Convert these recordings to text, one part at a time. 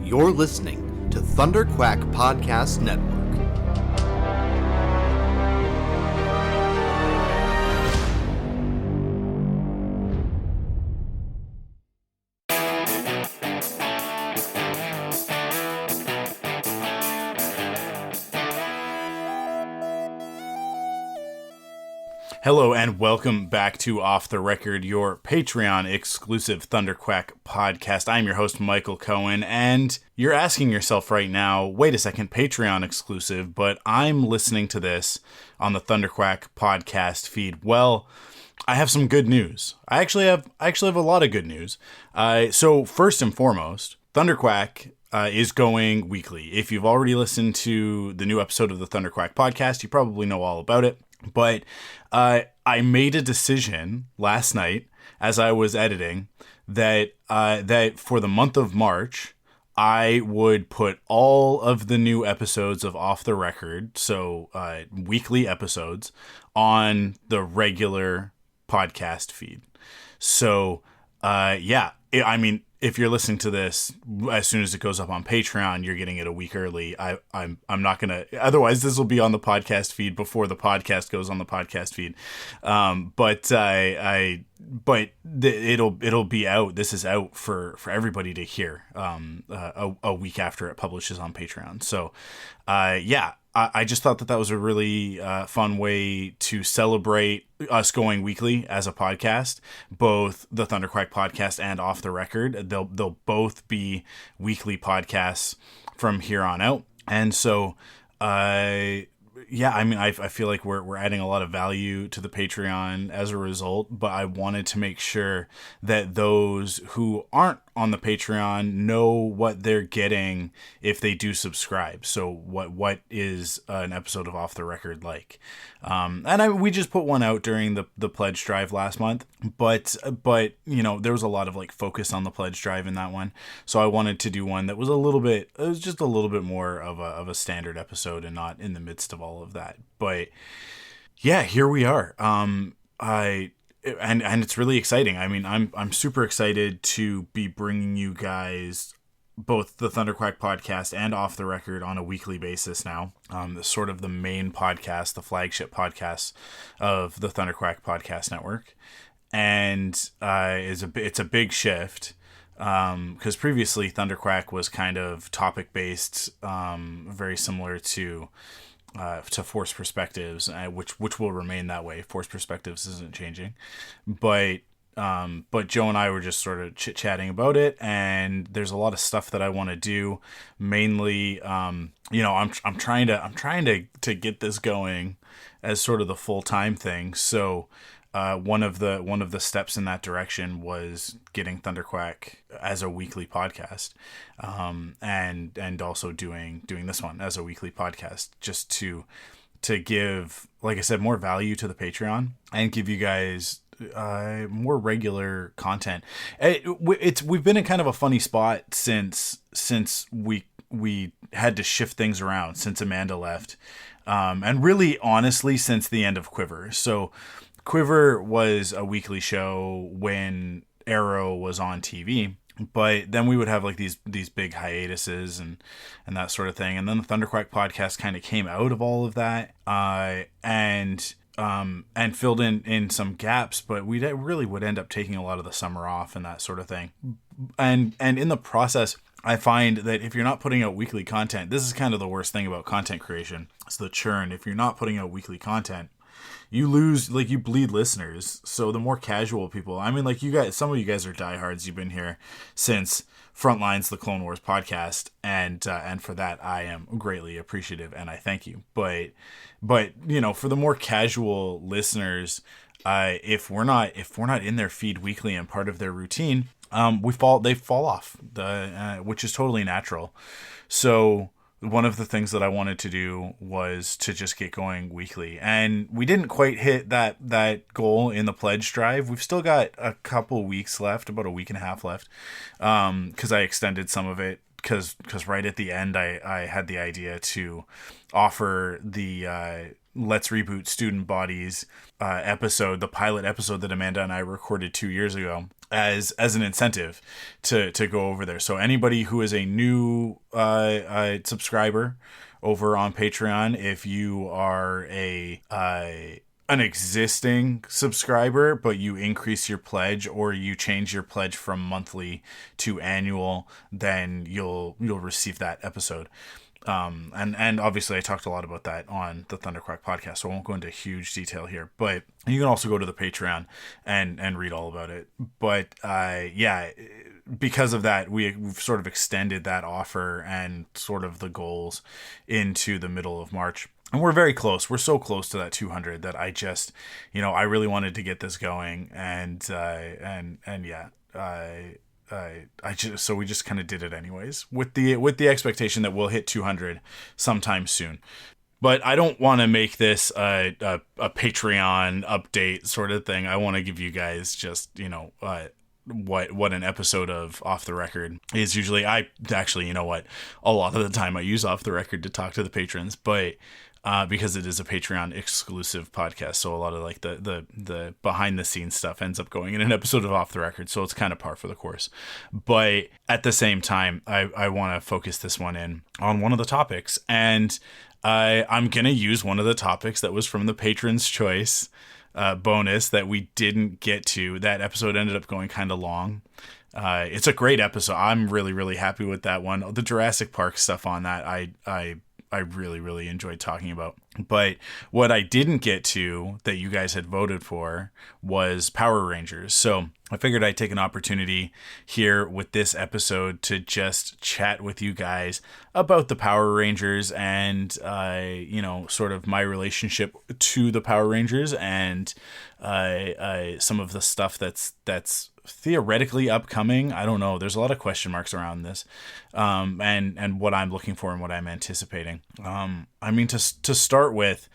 You're listening to ThunderQuack Podcast Network. Hello and welcome back to Off the Record, your Patreon-exclusive ThunderQuack podcast. I'm your host, Michael Cohen, and you're asking yourself right now, wait a second, Patreon exclusive, but I'm listening to this on the ThunderQuack podcast feed. Well, I have some good news. I actually have a lot of good news. So first and foremost, ThunderQuack is going weekly. If you've already listened to the new episode of the ThunderQuack podcast, you probably know all about it. But I made a decision last night as I was editing that for the month of March, I would put all of the new episodes of Off the Record, so weekly episodes, on the regular podcast feed. So, if you're listening to this as soon as it goes up on Patreon, you're getting it a week early. I'm not gonna. Otherwise, this will be on the podcast feed before the podcast goes on the podcast feed. It'll be out. This is out for everybody to hear. A week after it publishes on Patreon. So, I just thought that was a really fun way to celebrate us going weekly as a podcast, both the ThunderQuack podcast and Off the Record. They'll both be weekly podcasts from here on out. And so, I feel like we're adding a lot of value to the Patreon as a result, but I wanted to make sure that those who aren't on the Patreon know what they're getting if they do subscribe. So what is an episode of Off the Record like? We just put one out during the pledge drive last month, but there was a lot of like focus on the pledge drive in that one. So I wanted to do one that was just a little bit more of a standard episode and not in the midst of all of that. But yeah, here we are. And it's really exciting. I mean, I'm super excited to be bringing you guys both the ThunderQuack podcast and Off the Record on a weekly basis now. Sort of the main podcast, the flagship podcast of the ThunderQuack podcast network. And it's a big shift because previously ThunderQuack was kind of topic based, very similar to Force Perspectives, which will remain that way. Force Perspectives isn't changing, but Joe and I were just sort of chit-chatting about it, and there's a lot of stuff that I want to do. Mainly, I'm trying to get this going as sort of the full-time thing. So, one of the steps in that direction was getting ThunderQuack as a weekly podcast, and also doing this one as a weekly podcast, just to give, like I said, more value to the Patreon and give you guys more regular content. We've been in kind of a funny spot since we had to shift things around since Amanda left, and really honestly since the end of Quiver. So Quiver was a weekly show when Arrow was on TV, but then we would have like these big hiatuses and that sort of thing. And then the ThunderQuack podcast kind of came out of all of that, and filled in some gaps, but we really would end up taking a lot of the summer off and that sort of thing. And in the process, I find that if you're not putting out weekly content, this is kind of the worst thing about content creation. It's the churn. If you're not putting out weekly content, you bleed listeners. So the more casual people, I mean, like you guys, some of you guys are diehards. You've been here since Frontlines, the Clone Wars podcast, and for that I am greatly appreciative and I thank you. But for the more casual listeners, if we're not in their feed weekly and part of their routine, they fall off, which is totally natural. So one of the things that I wanted to do was to just get going weekly, and we didn't quite hit that goal in the pledge drive. We've still got a couple weeks left, about a week and a half left, because I extended some of it because right at the end I had the idea to offer the Let's Reboot Student Bodies episode, the pilot episode that Amanda and I recorded 2 years ago. as an incentive to go over there. So anybody who is a new subscriber over on Patreon, if you are an existing subscriber but you increase your pledge or you change your pledge from monthly to annual, then you'll receive that episode. And obviously I talked a lot about that on the ThunderQuack podcast, so I won't go into huge detail here, but you can also go to the Patreon and read all about it. But because of that, we've sort of extended that offer and sort of the goals into the middle of March. And we're very close. We're so close to that 200 that I just, I really wanted to get this going, so we just kind of did it anyways with the expectation that we'll hit 200 sometime soon. But I don't want to make this a Patreon update sort of thing. I want to give you guys just, what an episode of Off the Record is usually. I actually, a lot of the time I use Off the Record to talk to the patrons, but because it is a Patreon exclusive podcast, so a lot of like the behind the scenes stuff ends up going in an episode of Off the Record, so it's kind of par for the course. But at the same time, I want to focus this one in on one of the topics, and I'm gonna use one of the topics that was from the Patron's Choice bonus that we didn't get to. That episode ended up going kind of long. It's a great episode. I'm really, really happy with that one. The Jurassic Park stuff on that, I really, really enjoyed talking about. But what I didn't get to that you guys had voted for was Power Rangers. So I figured I'd take an opportunity here with this episode to just chat with you guys about the Power Rangers and, sort of my relationship to the Power Rangers and some of the stuff that's theoretically upcoming. I don't know. There's a lot of question marks around this, and what I'm looking for and what I'm anticipating. To start with,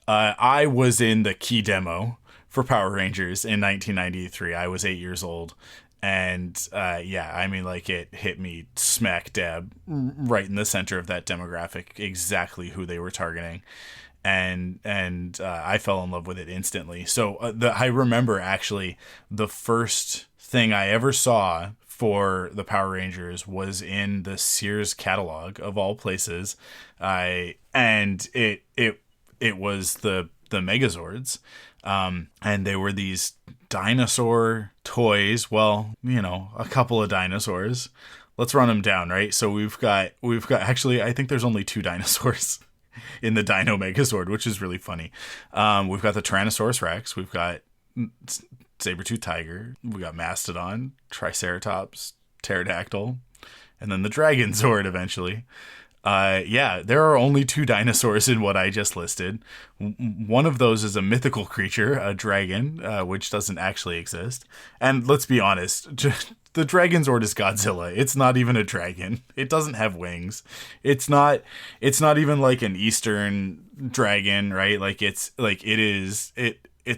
I was in the key demo for Power Rangers in 1993. I was 8 years old, and it hit me smack dab right in the center of that demographic, exactly who they were targeting. And I fell in love with it instantly. So I remember actually the first thing I ever saw for the Power Rangers was in the Sears catalog of all places. And it was the Megazords. And they were these dinosaur toys. Well, a couple of dinosaurs. Let's run them down, right? So we've got actually, I think there's only 2 dinosaurs in the Dino Megazord, which is really funny. We've got the Tyrannosaurus Rex, we've got Saber-tooth Tiger, we got Mastodon, Triceratops, Pterodactyl, and then the Dragon Zord eventually. There are only 2 dinosaurs in what I just listed. One of those is a mythical creature, a dragon, which doesn't actually exist. And let's be honest, the Dragon Zord is Godzilla. It's not even a dragon. It doesn't have wings. It's not even like an Eastern dragon, right? It's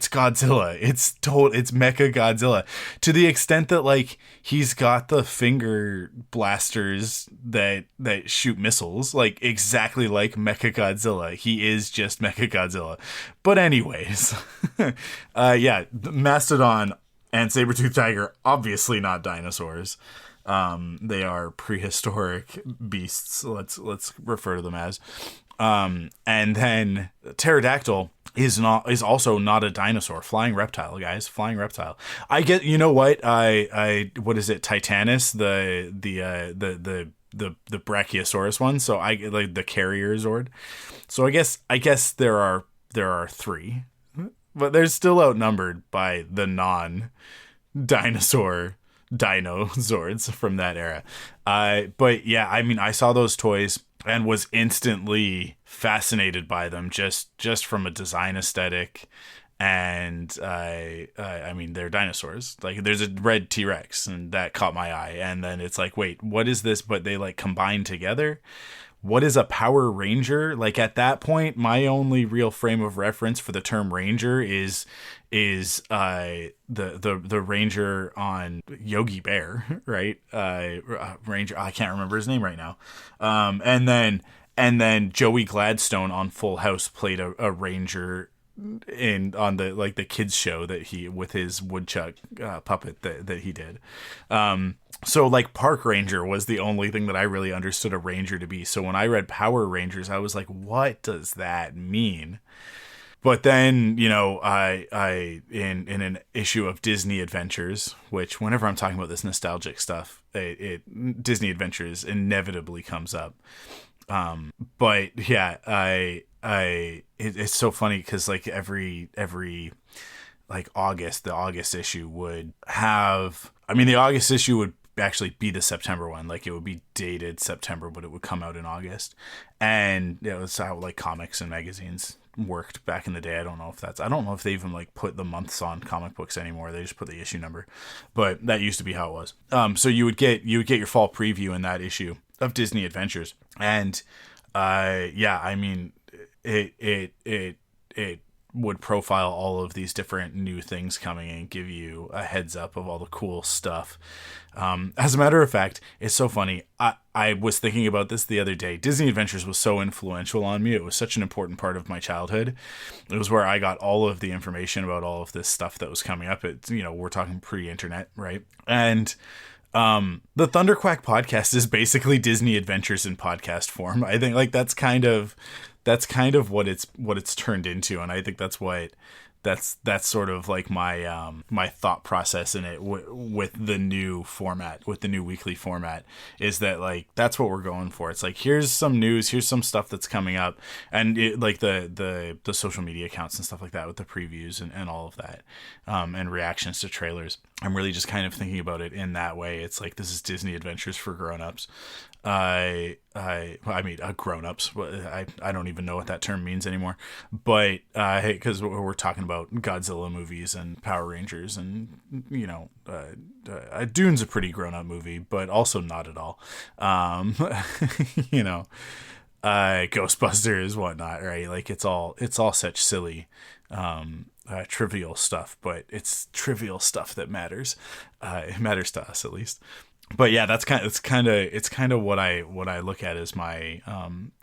Godzilla. It's Mecha Godzilla, to the extent that he's got the finger blasters that shoot missiles, exactly like Mecha Godzilla. He is just Mecha Godzilla. But anyways, Mastodon and Saber-tooth Tiger, obviously not dinosaurs. They are prehistoric beasts. Let's refer to them as. And then Pterodactyl is also not a dinosaur. Flying reptile, guys. Flying reptile. I get. You know what? What is it? Titanus, the Brachiosaurus one. So I like the Carrier Zord. So I guess there are 3, but they're still outnumbered by the non-dinosaur Dino Zords from that era. But yeah, I saw those toys and was instantly fascinated by them just from a design aesthetic. And they're dinosaurs. There's a red T-Rex, and that caught my eye. And then it's wait, what is this? But they combine together. What is a Power Ranger? At that point, my only real frame of reference for the term Ranger is the Ranger on Yogi Bear, right? Ranger, I can't remember his name right now. And then Joey Gladstone on Full House played a Ranger on the like the kids show that he with his woodchuck puppet that he did. So like Park Ranger was the only thing that I really understood a ranger to be. So when I read Power Rangers, I was like, what does that mean? But then, you know, I in an issue of Disney Adventures, which whenever I'm talking about this nostalgic stuff, Disney Adventures inevitably comes up. But yeah, it's so funny because like every like the August issue would have, I mean, the August issue would actually be the September one. Like it would be dated September, but it would come out in August. And it was how like comics and magazines worked back in the day. I don't know if they even like put the months on comic books anymore. They just put the issue number, but that used to be how it was. So you would get your fall preview in that issue of Disney Adventures. And, yeah, I mean, it would profile all of these different new things coming and give you a heads up of all the cool stuff. As a matter of fact, it's so funny. I was thinking about this the other day. Disney Adventures was so influential on me. It was such an important part of my childhood. It was where I got all of the information about all of this stuff that was coming up. It's, you know, we're talking pre-internet, right? And the ThunderQuack podcast is basically Disney Adventures in podcast form. I think like that's kind of what it's turned into, and I think that's sort of like my my thought process in it with the new format, with the new weekly format, is that like that's what we're going for. It's like here's some news, here's some stuff that's coming up, and like the social media accounts and stuff like that with the previews and all of that, and reactions to trailers. I'm really just kind of thinking about it in that way. It's like this is Disney Adventures for grown-ups. I mean, grown-ups. I don't even know what that term means anymore. But because we're talking about Godzilla movies and Power Rangers, and you know, Dune's a pretty grown-up movie, but also not at all. You know, Ghostbusters, whatnot, right? Like it's all such silly, trivial stuff, but it's trivial stuff that matters. It matters to us, at least. But yeah, it's kind of what I look at as my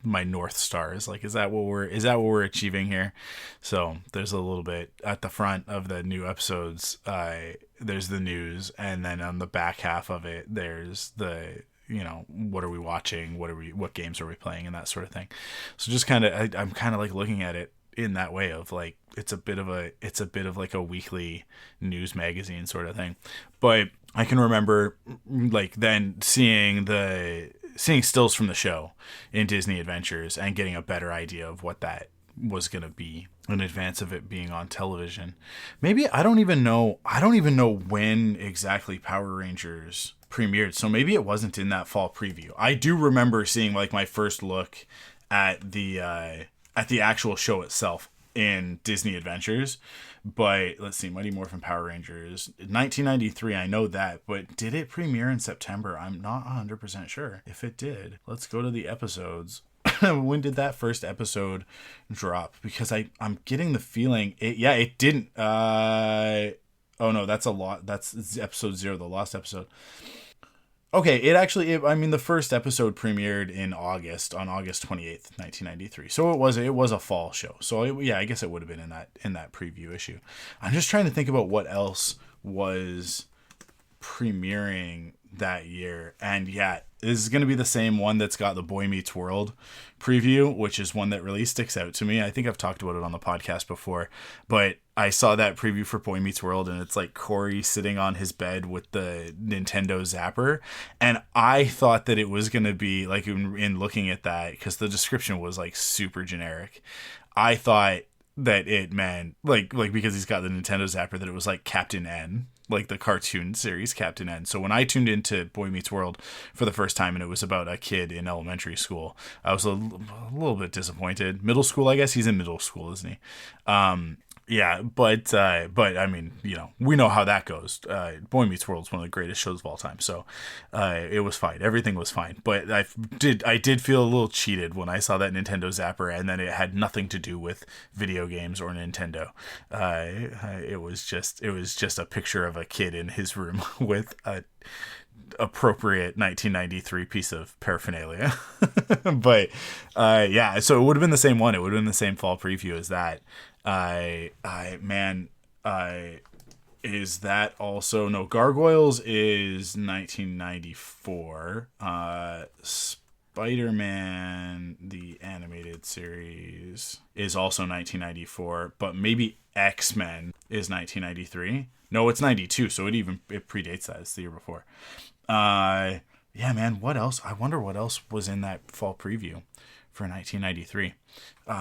my North Star, is like, is that what we're achieving here? So there's a little bit at the front of the new episodes. There's the news, and then on the back half of it, there's the, you know, what are we watching? What games are we playing, and that sort of thing. So just I'm kind of like looking at it in that way of like, it's a bit of like a weekly news magazine sort of thing. But I can remember like then seeing stills from the show in Disney Adventures and getting a better idea of what that was going to be in advance of it being on television. Maybe I don't even know when exactly Power Rangers premiered. So maybe it wasn't in that fall preview. I do remember seeing like my first look at the actual show itself in Disney Adventures. But let's see, Mighty Morphin Power Rangers 1993, I know that, but did it premiere in September? I'm not 100% sure. If it did, let's go to the episodes. When did that first episode drop? Because I'm getting the feeling it didn't. Oh no, that's episode 0, the lost episode. Okay, the first episode premiered in August, on August 28th, 1993. So it was a fall show. So I guess it would have been in that preview issue. I'm just trying to think about what else was premiering that year. And yeah, this is going to be the same one that's got the Boy Meets World preview, which is one that really sticks out to me. I think I've talked about it on the podcast before, but I saw that preview for Boy Meets World, and it's like Corey sitting on his bed with the Nintendo Zapper. And I thought that it was going to be like, in looking at that, because the description was like super generic, I thought that it meant like because he's got the Nintendo Zapper, that it was like Captain N, like the cartoon series Captain N. So when I tuned into Boy Meets World for the first time and it was about a kid in elementary school, I was a little bit disappointed. Middle school, I guess he's in middle school, isn't he? Yeah, but I mean, you know, we know how that goes. Boy Meets World is one of the greatest shows of all time, so it was fine. Everything was fine. But I did feel a little cheated when I saw that Nintendo Zapper, and then it had nothing to do with video games or Nintendo. It was just a picture of a kid in his room with a appropriate 1993 piece of paraphernalia. But yeah, so it would have been the same one. It would have been the same fall preview as that. I is that also no, Gargoyles is 1994. Spider-Man the animated series is also 1994, but maybe X-Men is 1993. No, it's 92, so it predates that. It's the year before. Yeah, man, what else? I wonder what else was in that fall preview for 1993.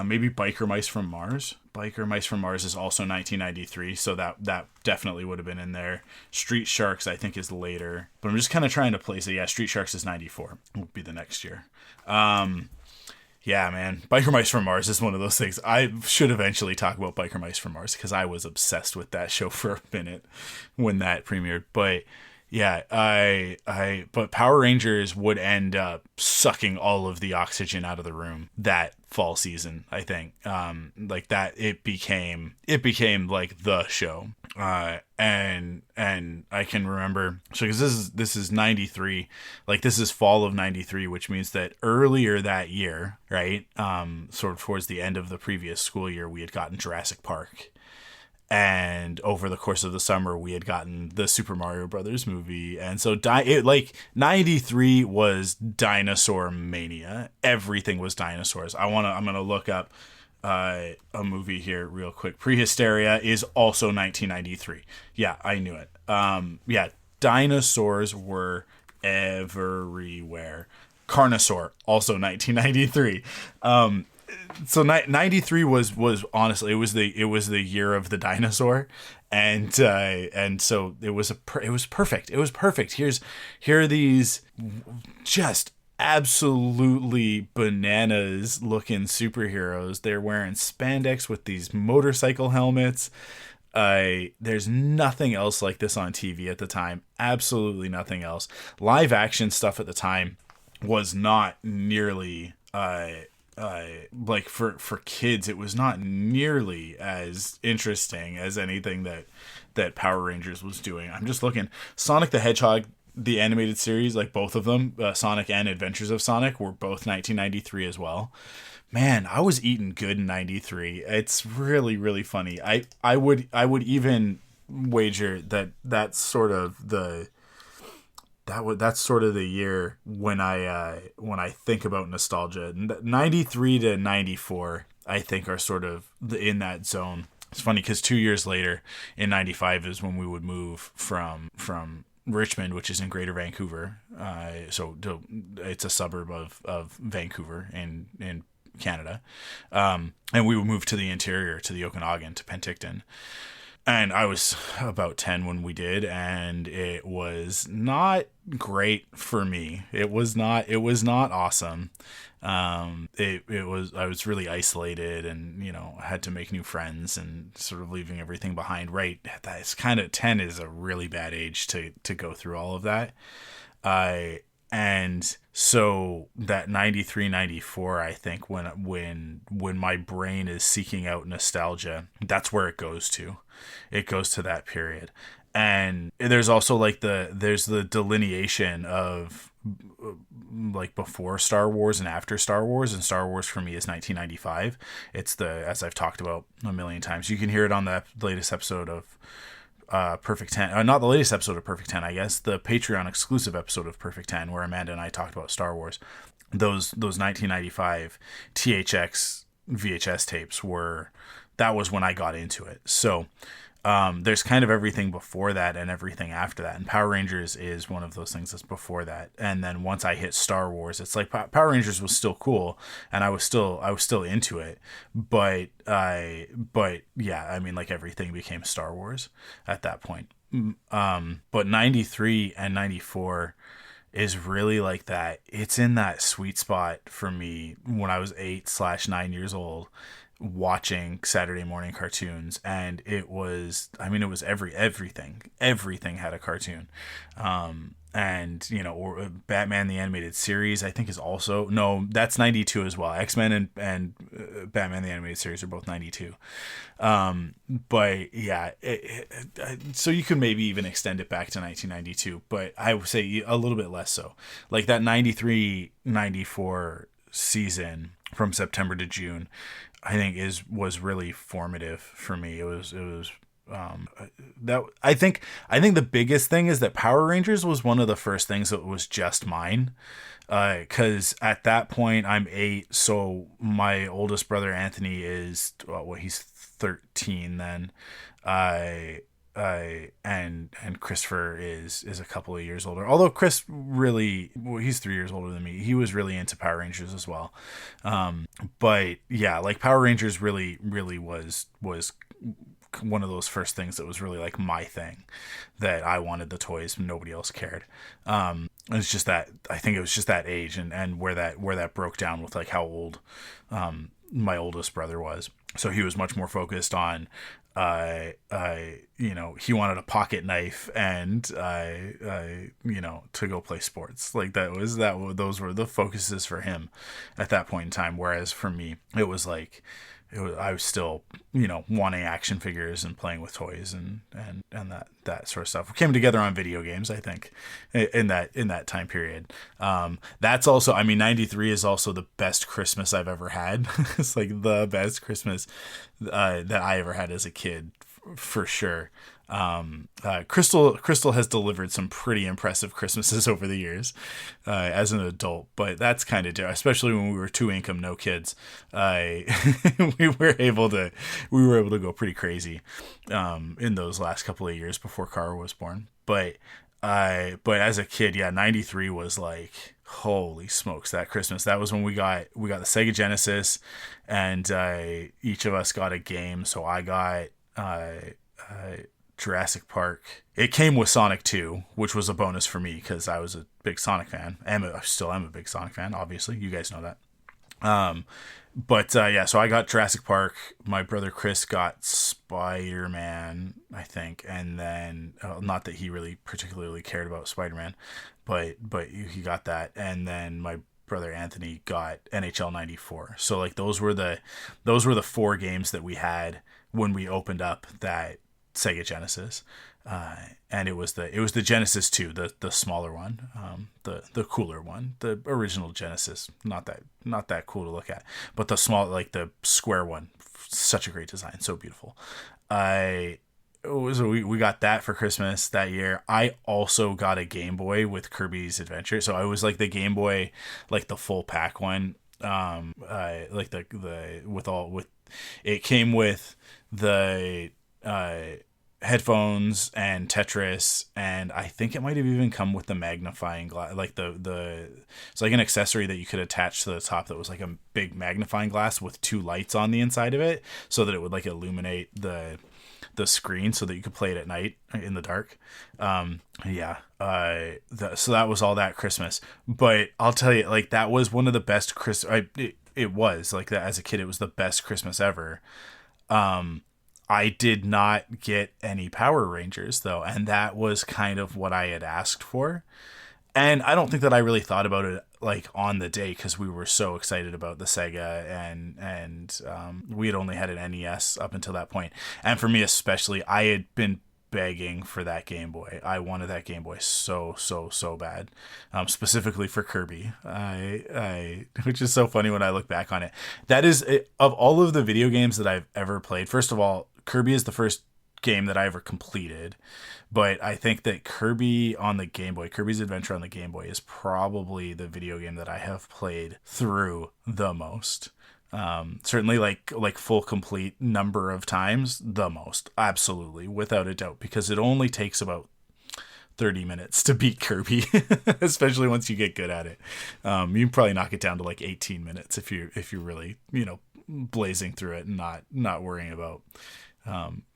Maybe Biker Mice from Mars. Biker Mice from Mars is also 1993, so that definitely would have been in there. Street Sharks, I think, is later. But I'm just kind of trying to place it. Yeah, Street Sharks is 94. Will be the next year. Yeah, man. Biker Mice from Mars is one of those things. I should eventually talk about Biker Mice from Mars because I was obsessed with that show for a minute when that premiered. But yeah, but Power Rangers would end up sucking all of the oxygen out of the room that fall season, I think. Like that, it became like the show. And I can remember, so because this is 93, like this is fall of 93, which means that earlier that year, right? Sort of towards the end of the previous school year, we had gotten Jurassic Park. And over the course of the summer, we had gotten the Super Mario Brothers movie. And so 93 was dinosaur mania. Everything was dinosaurs. I'm going to look up a movie here real quick. Prehysteria is also 1993. Yeah, I knew it. Yeah, dinosaurs were everywhere. Carnosaur, also 1993. So 93 was honestly it was the year of the dinosaur, and so it was perfect. It was perfect. Here are these just absolutely bananas looking superheroes. They're wearing spandex with these motorcycle helmets. There's nothing else like this on TV at the time. Absolutely nothing else. Live action stuff at the time was not nearly like for kids, it was not nearly as interesting as anything that Power Rangers was doing. I'm just looking. Sonic the Hedgehog, the animated series, like both of them, Sonic and Adventures of Sonic, were both 1993 as well. Man, I was eating good in 93. It's really, really funny. I would even wager that's sort of the that's sort of the year when I think about nostalgia. 93 to 94, I think, are sort of in that zone. It's funny because 2 years later, in 95, is when we would move from Richmond, which is in Greater Vancouver. So it's a suburb of Vancouver in Canada. And we would move to the interior, to the Okanagan, to Penticton. And I was about 10 when we did, and it was not great for me. It was not awesome. I was really isolated, and, had to make new friends and sort of leaving everything behind. Right. That's kind of 10 is a really bad age to go through all of that. And so that 93, 94, I think when my brain is seeking out nostalgia, that's where it goes to. It goes to that period. And there's also like there's the delineation of like before Star Wars and after Star Wars, and Star Wars for me is 1995. It's as I've talked about a million times. You can hear it on the latest episode of Perfect 10, not the latest episode of Perfect 10, I guess, the Patreon exclusive episode of Perfect 10, where Amanda and I talked about Star Wars. Those 1995 THX VHS tapes that was when I got into it. So there's kind of everything before that and everything after that, and Power Rangers is one of those things that's before that. And then once I hit Star Wars, it's like Power Rangers was still cool, and I was still into it, but yeah, I mean, like everything became Star Wars at that point. But 93 and 94 is really like that. It's in that sweet spot for me when I was 8/9 years old, watching Saturday morning cartoons, and it was everything had a cartoon. And or Batman the Animated Series, I think, is also, no, that's 92 as well. X-Men and Batman the Animated Series are both 92. But yeah, so you could maybe even extend it back to 1992, but I would say a little bit less so. Like that 93-94 season from September to June, I think was really formative for me. It was that I think the biggest thing is that Power Rangers was one of the first things that was just mine. Because at that point I'm 8, so my oldest brother Anthony is he's 13 then. And Christopher is a couple of years older. Although Chris really, he's 3 years older than me. He was really into Power Rangers as well. But yeah, like Power Rangers really was one of those first things that was really like my thing, that I wanted the toys, nobody else cared. It's just that I think it was just that age and where that broke down with like how old my oldest brother was. So he was much more focused on he wanted a pocket knife and to go play sports. Like those were the focuses for him at that point in time. Whereas for me, it was like I was still, wanting action figures and playing with toys and that sort of stuff. We came together on video games, I think, in that time period. That's also, 93 is also the best Christmas I've ever had. It's like the best Christmas that I ever had as a kid, for sure. Crystal has delivered some pretty impressive Christmases over the years as an adult, but that's kind of different, especially when we were 2 income, no kids. We were able to go pretty crazy in those last couple of years before Cara was born. But as a kid, 93 was like, holy smokes, that Christmas. That was when we got the Sega Genesis, and each of us got a game. So I got Jurassic Park. It came with Sonic 2, which was a bonus for me because I was a big Sonic fan. I still am a big Sonic fan, obviously. You guys know that. So I got Jurassic Park. My brother Chris got Spider-Man, I think, and then not that he really particularly cared about Spider-Man, but he got that, and then my brother Anthony got NHL 94. So like those were the 4 games that we had when we opened up that Sega Genesis, and it was the Genesis 2, the smaller one, the cooler one. The original Genesis, not that cool to look at, but the small, like the square one, such a great design, so beautiful. We got that for Christmas that year. I also got a Game Boy with Kirby's Adventure, so I was like the Game Boy, like the full pack one, like it came with the headphones and Tetris, and I think it might have even come with the magnifying glass, like it's like an accessory that you could attach to the top that was like a big magnifying glass with 2 lights on the inside of it, so that it would like illuminate the screen so that you could play it at night in the dark. So that was all that Christmas. But I'll tell you, like, that was one of the best it was like that as a kid. It was the best Christmas ever. I did not get any Power Rangers though, and that was kind of what I had asked for. And I don't think that I really thought about it like on the day, because we were so excited about the Sega, and we had only had an NES up until that point. And for me especially, I had been begging for that Game Boy. I wanted that Game Boy so bad, specifically for Kirby. Which is so funny when I look back on it. That is, of all of the video games that I've ever played, first of all, Kirby is the first game that I ever completed, but I think that Kirby's Adventure on the Game Boy is probably the video game that I have played through the most. Certainly like full complete number of times, the most, absolutely, without a doubt, because it only takes about 30 minutes to beat Kirby, especially once you get good at it. You can probably knock it down to like 18 minutes if you're really, blazing through it and not worrying about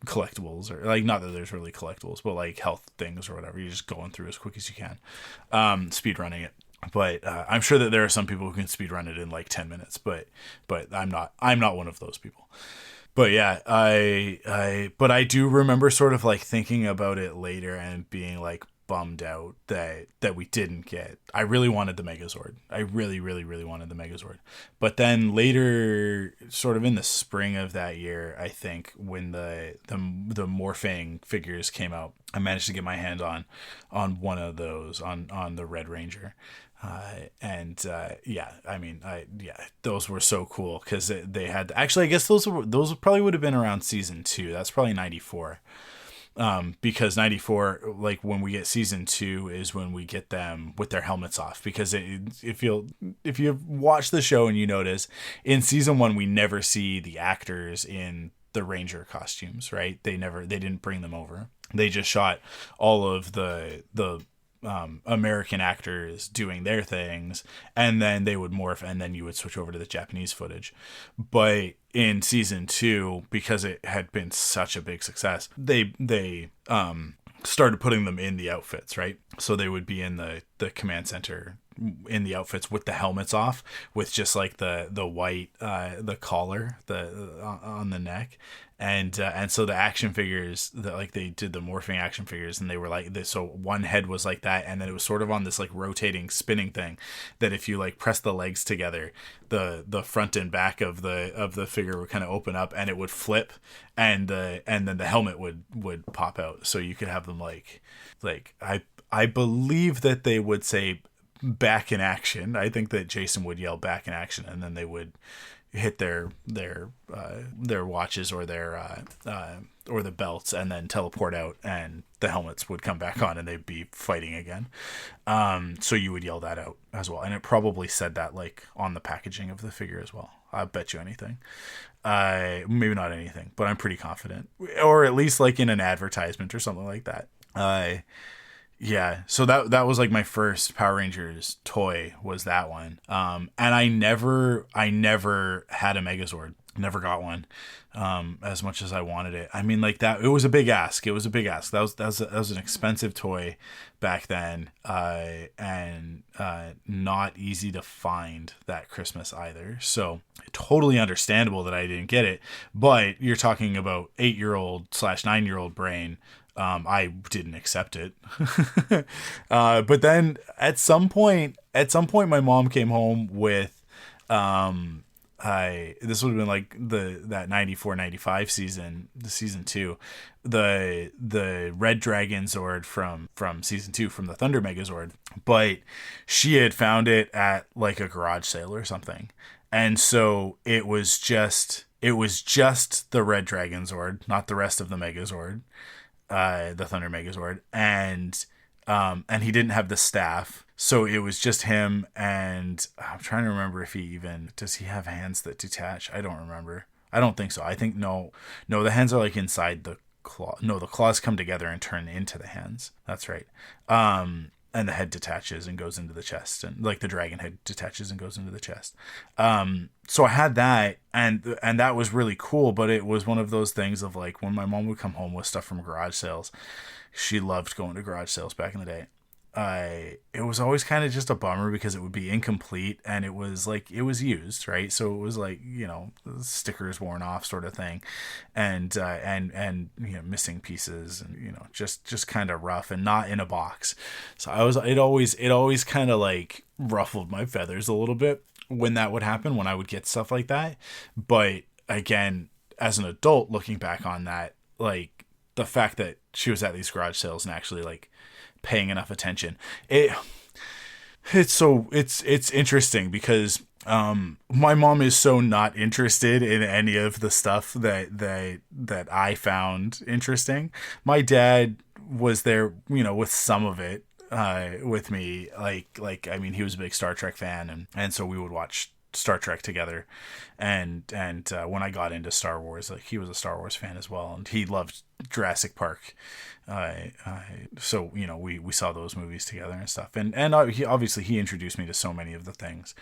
collectibles, or like, not that there's really collectibles, but like health things or whatever. You're just going through as quick as you can, speed running it. But I'm sure that there are some people who can speed run it in like 10 minutes, but I'm not one of those people. But yeah, but I do remember sort of like thinking about it later and being like bummed out that we didn't get. I really wanted the Megazord. I really wanted the Megazord. But then later, sort of in the spring of that year, I think, when the morphing figures came out, I managed to get my hand on one of those, on the Red Ranger. Those were so cool because they had actually, I guess those probably would have been around season 2. That's probably 94. Because 94, like when we get season 2 is when we get them with their helmets off, because if you watch the show and you notice in season 1, we never see the actors in the Ranger costumes, right? They didn't bring them over. They just shot all of the American actors doing their things, and then they would morph, and then you would switch over to the Japanese footage. But in season 2, because it had been such a big success, they started putting them in the outfits, right? So they would be in the command center in the outfits with the helmets off, with just like the white the collar on the neck, and so the action figures, they did the morphing action figures, and they were like this. So one head was like that, and then it was sort of on this like rotating spinning thing that if you like press the legs together, the front and back of the figure would kind of open up, and it would flip, and then the helmet would pop out, so you could have them like I believe that they would say back in action. I think that Jason would yell back in action, and then they would hit their watches or the belts, and then teleport out, and the helmets would come back on, and they'd be fighting again. So you would yell that out as well, and it probably said that like on the packaging of the figure as well. I bet you anything. Maybe not anything, but I'm pretty confident, or at least like in an advertisement or something like that. Yeah, so that was like my first Power Rangers toy, was that one. And I never had a Megazord. Never got one. As much as I wanted it. I mean, like that, it was a big ask. That was an expensive toy back then. And not easy to find that Christmas either. So totally understandable that I didn't get it. But you're talking about 8-year-old/9-year-old brain. I didn't accept it. But then at some point my mom came home with, this would have been like that 94-95 season, the season 2, the Red Dragon Zord from season 2, from the Thunder Megazord. But she had found it at like a garage sale or something. And so it was just the Red Dragon Zord, not the rest of the Megazord. The Thunder Megazord, and he didn't have the staff, so it was just him. And I'm trying to remember if does he have hands that detach? I don't remember. I don't think so. I think no, the hands are like inside the claw. No, the claws come together and turn into the hands. That's right. And the head detaches and goes into the chest, and like the dragon head detaches and goes into the chest. So I had that, and that was really cool, but it was one of those things of like, when my mom would come home with stuff from garage sales, she loved going to garage sales back in the day. It was always kind of just a bummer because it would be incomplete, and it was used, right? So it was like, stickers worn off sort of thing, and missing pieces, and just kind of rough and not in a box. So it always kind of like ruffled my feathers a little bit when that would happen, when I would get stuff like that. But again, as an adult looking back on that, like the fact that she was at these garage sales and actually like paying enough attention, it's interesting because my mom is so not interested in any of the stuff that I found interesting. My dad was there, with some of it, with me, like I mean, he was a big Star Trek fan, and so we would watch Star Trek together, and when I got into Star Wars, like he was a Star Wars fan as well, and he loved Jurassic Park. So we saw those movies together and stuff, and he introduced me to so many of the things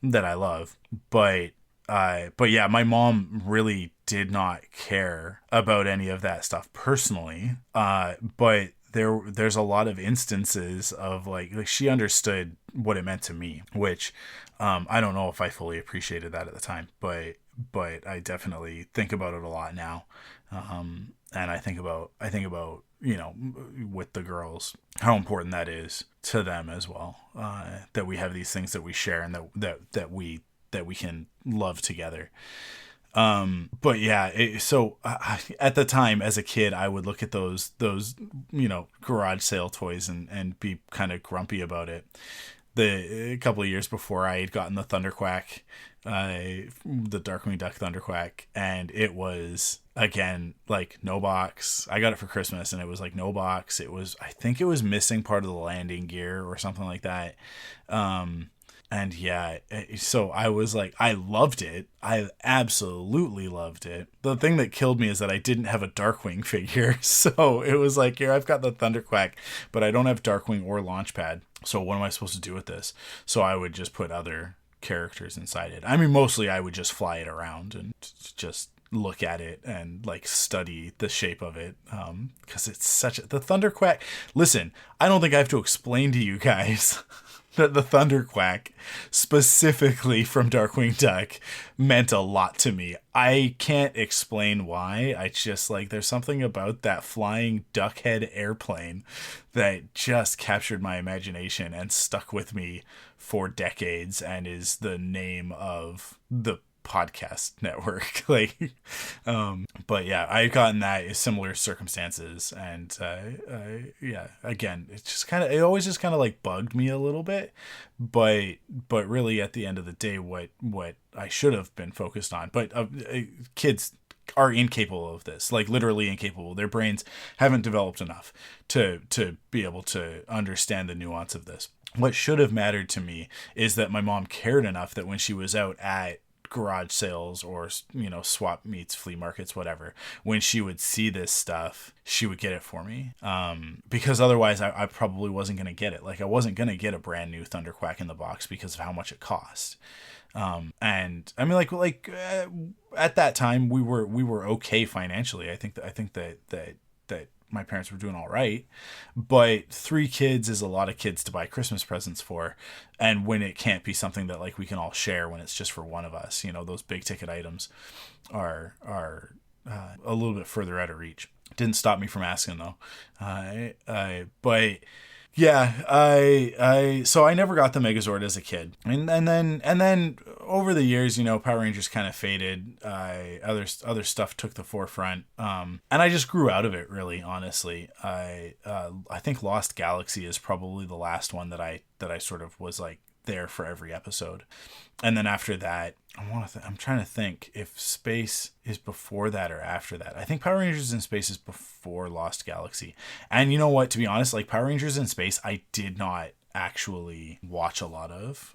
that I love, but yeah, my mom really did not care about any of that stuff personally, but there's a lot of instances of like she understood what it meant to me, which I don't know if I fully appreciated that at the time, but I definitely think about it a lot now. And I think about with the girls, how important that is to them as well, that we have these things that we share, and that we can love together. But yeah, so at the time as a kid, I would look at those garage sale toys and be kind of grumpy about it. a couple of years before I had gotten the ThunderQuack, the Darkwing Duck ThunderQuack, and it was, again, like, no box. I got it for Christmas, and it was like no box. I think it was missing part of the landing gear or something like that. And yeah, so I was like, I loved it. I absolutely loved it. The thing that killed me is that I didn't have a Darkwing figure. So it was like, here, I've got the ThunderQuack, but I don't have Darkwing or Launchpad. So what am I supposed to do with this? So I would just put other characters inside it. I mean, mostly I would just fly it around and just look at it and like study the shape of it, because it's the ThunderQuack. Listen, I don't think I have to explain to you guys that the ThunderQuack, specifically from Darkwing Duck, meant a lot to me. I can't explain why. I just, like, there's something about that flying duck head airplane that just captured my imagination and stuck with me for decades, and is the name of the podcast network. Like, but yeah, I've gotten that in similar circumstances, and yeah, again, it always just kind of like bugged me a little bit, but really at the end of the day, what I should have been focused on, but kids are incapable of this, like literally incapable. Their brains haven't developed enough to be able to understand the nuance of this. What should have mattered to me is that my mom cared enough that when she was out at garage sales or, you know, swap meets, flea markets, whatever, when she would see this stuff, she would get it for me, because otherwise I probably wasn't going to get it. Like, I wasn't going to get a brand new ThunderQuack in the box because of how much it cost. And I mean, like at that time we were okay financially. I think that my parents were doing all right, but 3 kids is a lot of kids to buy Christmas presents for. And when it can't be something that like we can all share, when it's just for one of us, you know, those big ticket items are a little bit further out of reach. Didn't stop me from asking though. But yeah, so I never got the Megazord as a kid, and then over the years, you know, Power Rangers kind of faded. Other stuff took the forefront, and I just grew out of it. Really, honestly, I think Lost Galaxy is probably the last one that I sort of was like there for every episode, and then after that, I'm trying to think if Space is before that or after that. I think Power Rangers in Space is before Lost Galaxy. And you know what, to be honest, like Power Rangers in Space, I did not actually watch a lot of.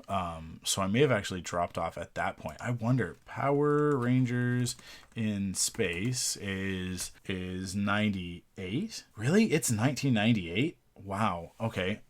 So I may have actually dropped off at that point. I wonder, Power Rangers in Space is 98? Really? It's 1998? Wow. Okay.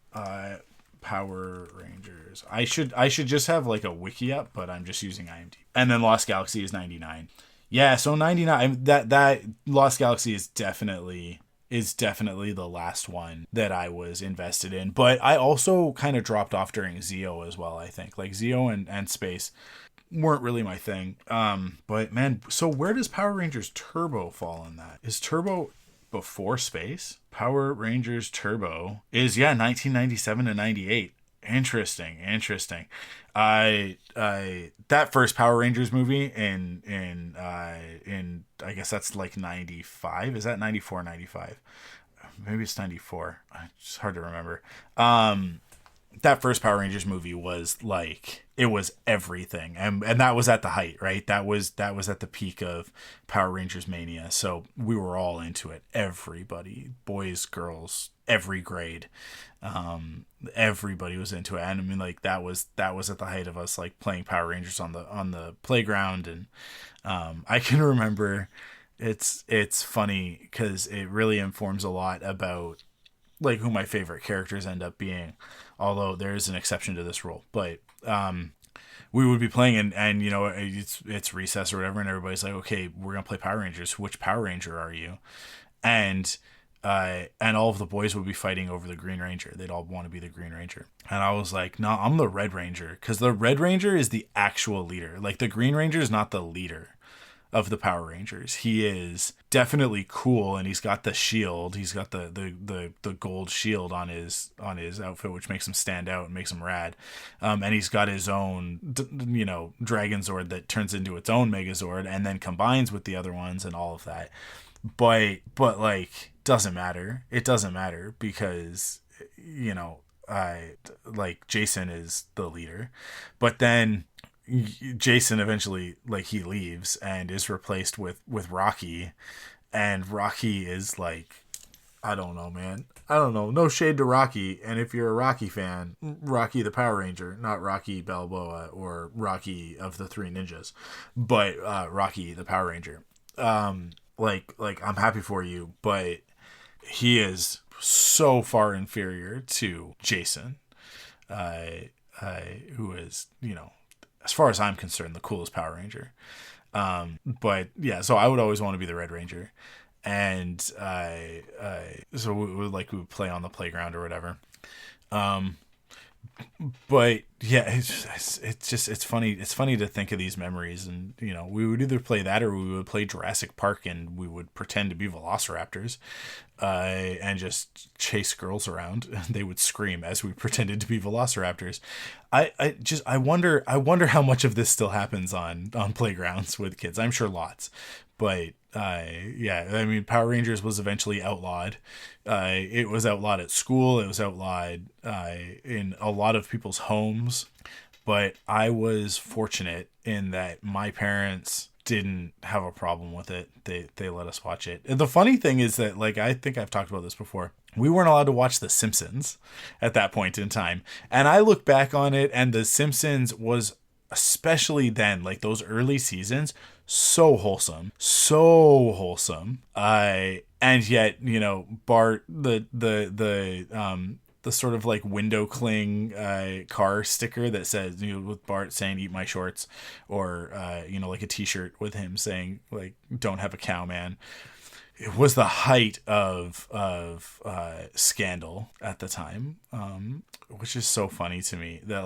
Power Rangers. I should just have like a wiki up, but I'm just using IMDb. And then Lost Galaxy is 99. Yeah, so 99. That Lost Galaxy is definitely the last one that I was invested in. But I also kind of dropped off during Zeo as well. I think like Zeo and Space weren't really my thing. But man, so where does Power Rangers Turbo fall in that? Is Turbo before Space? Power Rangers Turbo is 1997 to 98. Interesting. That first Power Rangers movie in I guess that's like 95. Is that 94, 95? Maybe it's 94. It's hard to remember. That first Power Rangers movie was like, it was everything, and that was at the height, right? That was at the peak of Power Rangers mania. So we were all into it. Everybody, boys, girls, every grade, everybody was into it. And I mean, like that was at the height of us like playing Power Rangers on the playground. And I can remember, it's funny because it really informs a lot about like who my favorite characters end up being, although there is an exception to this rule. But we would be playing and you know, it's recess or whatever, and everybody's like, okay, we're gonna play Power Rangers. Which Power Ranger are you? And all of the boys would be fighting over the Green Ranger. They'd all want to be the Green Ranger. And I was like, no, I'm the Red Ranger, because the Red Ranger is the actual leader. Like the Green Ranger is not the leader of the Power Rangers. He is definitely cool, and he's got the shield. He's got the gold shield on his outfit, which makes him stand out and makes him rad. And he's got his own, Dragon Zord that turns into its own Megazord and then combines with the other ones and all of that. But like, doesn't matter. It doesn't matter because, like Jason is the leader, but then Jason eventually, like, he leaves and is replaced with Rocky, and Rocky is like, I don't know, man. I don't know. No shade to Rocky. And if you're a Rocky fan, Rocky the Power Ranger, not Rocky Balboa or Rocky of the Three Ninjas, but Rocky the Power Ranger. Like I'm happy for you, but he is so far inferior to Jason, who is, as far as I'm concerned, the coolest Power Ranger. But yeah, so I would always want to be the Red Ranger. And so we would play on the playground or whatever. But yeah, it's funny. It's funny to think of these memories, and we would either play that or we would play Jurassic Park, and we would pretend to be velociraptors, and just chase girls around. They would scream as we pretended to be velociraptors. I wonder how much of this still happens on playgrounds with kids. I'm sure lots, but yeah, I mean, Power Rangers was eventually outlawed. It was outlawed at school. It was outlawed in a lot of people's homes. But I was fortunate in that my parents didn't have a problem with it. They let us watch it. And the funny thing is that, like, I think I've talked about this before, we weren't allowed to watch The Simpsons at that point in time. And I look back on it, and The Simpsons was, especially then, like those early seasons, so wholesome. And yet, Bart, the sort of like window cling car sticker that says, with Bart saying "eat my shorts," or like a T-shirt with him saying, like, "don't have a cow, man." It was the height of scandal at the time, which is so funny to me that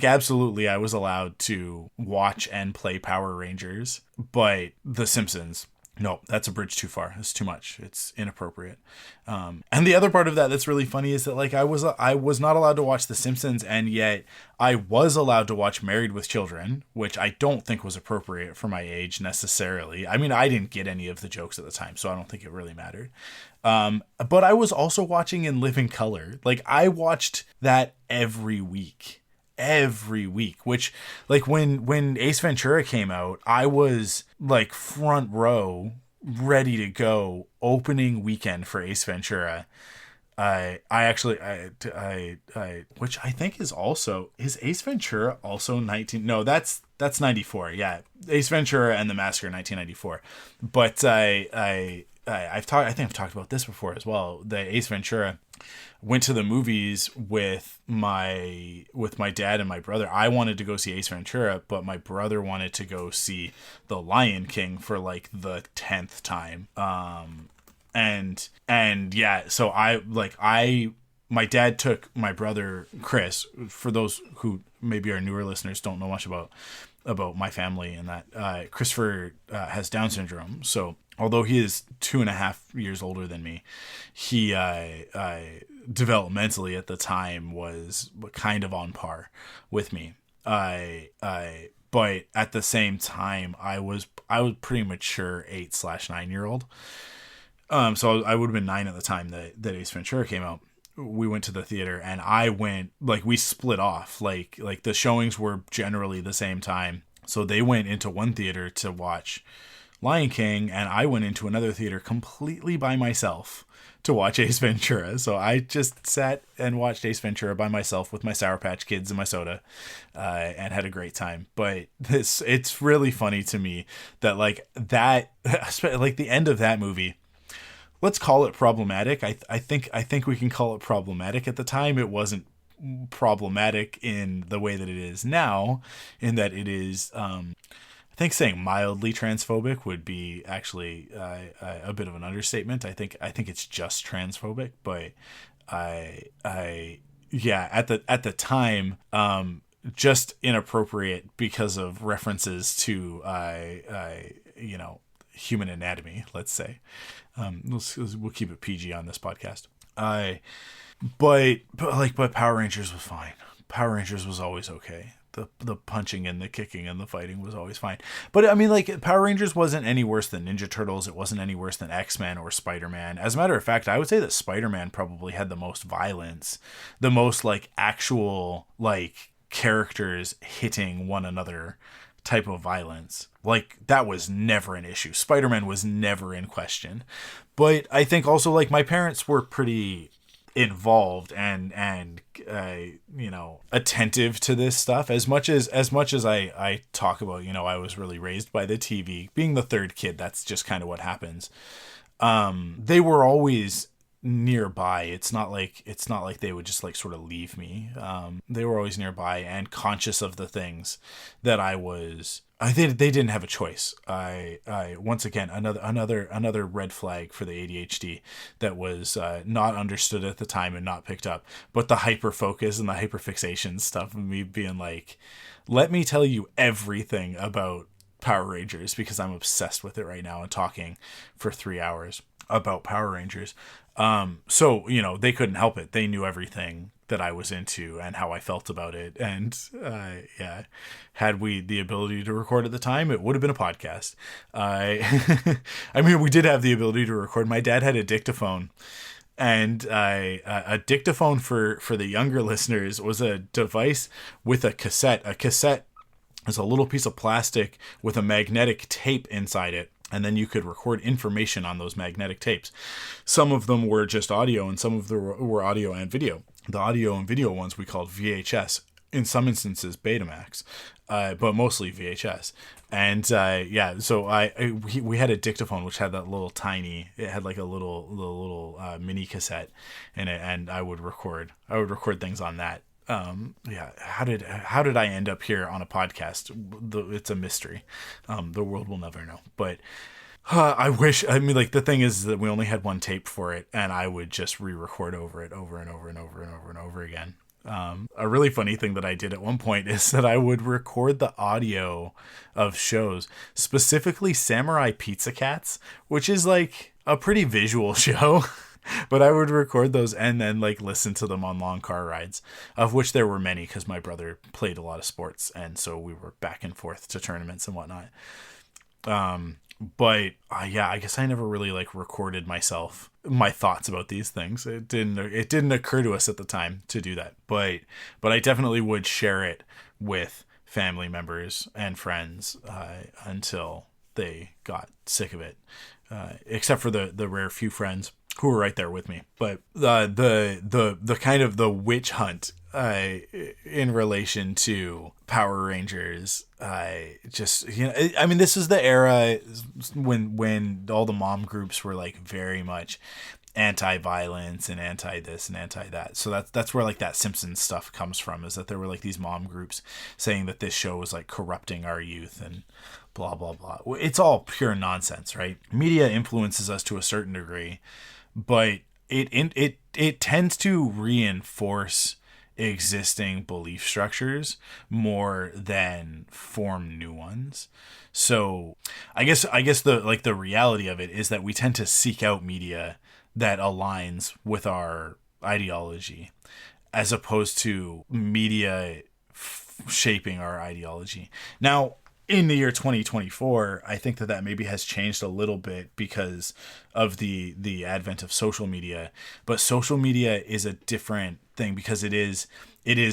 absolutely I was allowed to watch and play Power Rangers, but The Simpsons, no, that's a bridge too far. It's too much. It's inappropriate. And the other part of that that's really funny is that, like, I was not allowed to watch The Simpsons, and yet I was allowed to watch Married with Children, which I don't think was appropriate for my age necessarily. I mean, I didn't get any of the jokes at the time, so I don't think it really mattered. But I was also watching In Living Color. Like, I watched that every week, which, like, when Ace Ventura came out, I was like front row, ready to go, opening weekend for Ace Ventura. Which I think is Ace Ventura also 19? No, that's 94. Yeah, Ace Ventura and the Massacre 1994. But I think I've talked about this before as well. The Ace Ventura, went to the movies with my dad and my brother. I wanted to go see Ace Ventura, but my brother wanted to go see The Lion King for like the 10th time. And yeah, so my dad took my brother Chris. For those who maybe are newer listeners, don't know much about my family, and that Christopher has Down syndrome. So although he is 2.5 years older than me, he developmentally at the time was kind of on par with me. But at the same time, I was pretty mature 8/9-year-old. So I would have been 9 at the time that Ace Ventura came out. We went to the theater, and I went, like, we split off. Like the showings were generally the same time. So they went into one theater to watch Lion King, and I went into another theater completely by myself to watch Ace Ventura. So I just sat and watched Ace Ventura by myself with my Sour Patch Kids and my soda, and had a great time. But it's really funny to me that, like, that, like, the end of that movie, let's call it problematic. I think we can call it problematic. At the time, it wasn't problematic in the way that it is now, in that it is, I think saying mildly transphobic would be actually a bit of an understatement. I think it's just transphobic, but yeah, at the time, just inappropriate because of references to human anatomy, let's say. We'll keep it PG on this podcast. But Power Rangers was fine. Power Rangers was always okay. the punching and the kicking and the fighting was always fine. But I mean, like, Power Rangers wasn't any worse than Ninja Turtles. It wasn't any worse than X-Men or Spider-Man. As a matter of fact, I would say that Spider-Man probably had the most violence, the most like actual like characters hitting one another type of violence. Like, that was never an issue. Spider-Man was never in question. But I think also, like, my parents were pretty involved and you know, attentive to this stuff as much as I talk about, you know, I was really raised by the TV. Being the third kid, that's just kind of what happens. They were always nearby. It's not like they would just like sort of leave me. They were always nearby and conscious of the things that they didn't have a choice. I once again, another red flag for the ADHD that was not understood at the time and not picked up. But the hyper focus and the hyper fixation stuff, and me being like, let me tell you everything about Power Rangers because I'm obsessed with it right now, and talking for 3 hours about Power Rangers. So, you know, they couldn't help it. They knew everything that I was into and how I felt about it. And, yeah, had we the ability to record at the time, it would have been a podcast. I mean, we did have the ability to record. My dad had a dictaphone, and a dictaphone for the younger listeners was a device with a cassette. A cassette is a little piece of plastic with a magnetic tape inside it. And then you could record information on those magnetic tapes. Some of them were just audio, and some of them were audio and video. The audio and video ones we called VHS. In some instances, Betamax, but mostly VHS. And yeah, so we had a dictaphone which had that little tiny. It had like a little mini cassette in it, and I would record things on that. Yeah, how did I end up here on a podcast? It's a mystery. The world will never know. But I mean, like, the thing is that we only had one tape for it, and I would just re-record over it over and over and over and over and over again. A really funny thing that I did at one point is that I would record the audio of shows, specifically Samurai Pizza Cats, which is like a pretty visual show. But I would record those and then like listen to them on long car rides, of which there were many because my brother played a lot of sports, and so we were back and forth to tournaments and whatnot. But yeah, I guess I never really like recorded my thoughts about these things. It didn't occur to us at the time to do that. But I definitely would share it with family members and friends until they got sick of it. Except for the rare few friends who were right there with me. But the kind of the witch hunt in relation to Power Rangers, just, you know, I mean, this is the era when all the mom groups were like very much anti-violence and anti-this and anti-that. So that's where like that Simpsons stuff comes from, is that there were like these mom groups saying that this show was like corrupting our youth and blah blah blah. It's all pure nonsense, right? Media influences us to a certain degree, but it tends to reinforce existing belief structures more than form new ones. So I guess the reality of it is that we tend to seek out media that aligns with our ideology, as opposed to media shaping our ideology. Now, in the year 2024, I think that maybe has changed a little bit because of the advent of social media. But social media is a different thing because it is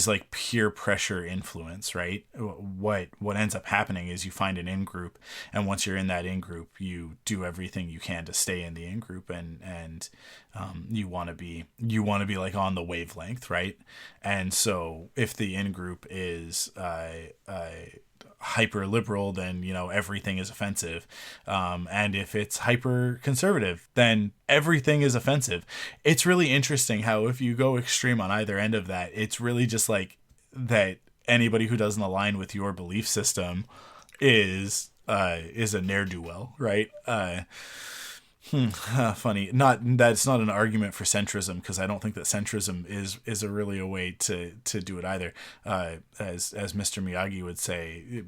like peer pressure influence, right? What ends up happening is you find an in-group, and once you're in that in-group, you do everything you can to stay in the in-group, and you want to be like on the wavelength, right? And so if the in-group is hyper liberal, then, you know, everything is offensive, and if it's hyper conservative, then everything is offensive. It's really interesting how if you go extreme on either end of that, it's really just like that anybody who doesn't align with your belief system is a ne'er-do-well, right? Funny. That's not an argument for centrism, because I don't think that centrism is really a way to do it either. As Mr. Miyagi would say, you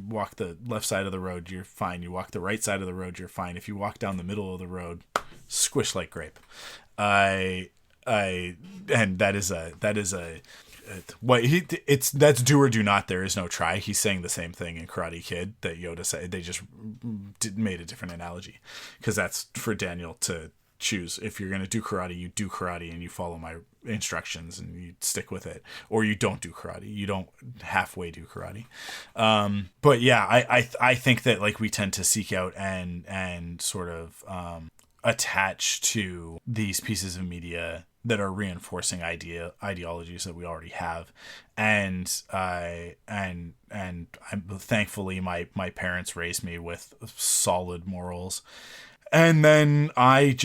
walk the left side of the road, you're fine. You walk the right side of the road, you're fine. If you walk down the middle of the road, squish like grape. And that is a That's do or do not. There is no try. He's saying the same thing in Karate Kid that Yoda said. They just made a different analogy, because that's for Daniel to choose. If you're going to do karate, you do karate and you follow my instructions and you stick with it, or you don't do karate. You don't halfway do karate. But yeah, I think that like we tend to seek out and sort of attach to these pieces of media that are reinforcing ideologies that we already have, and thankfully my parents raised me with solid morals, and then I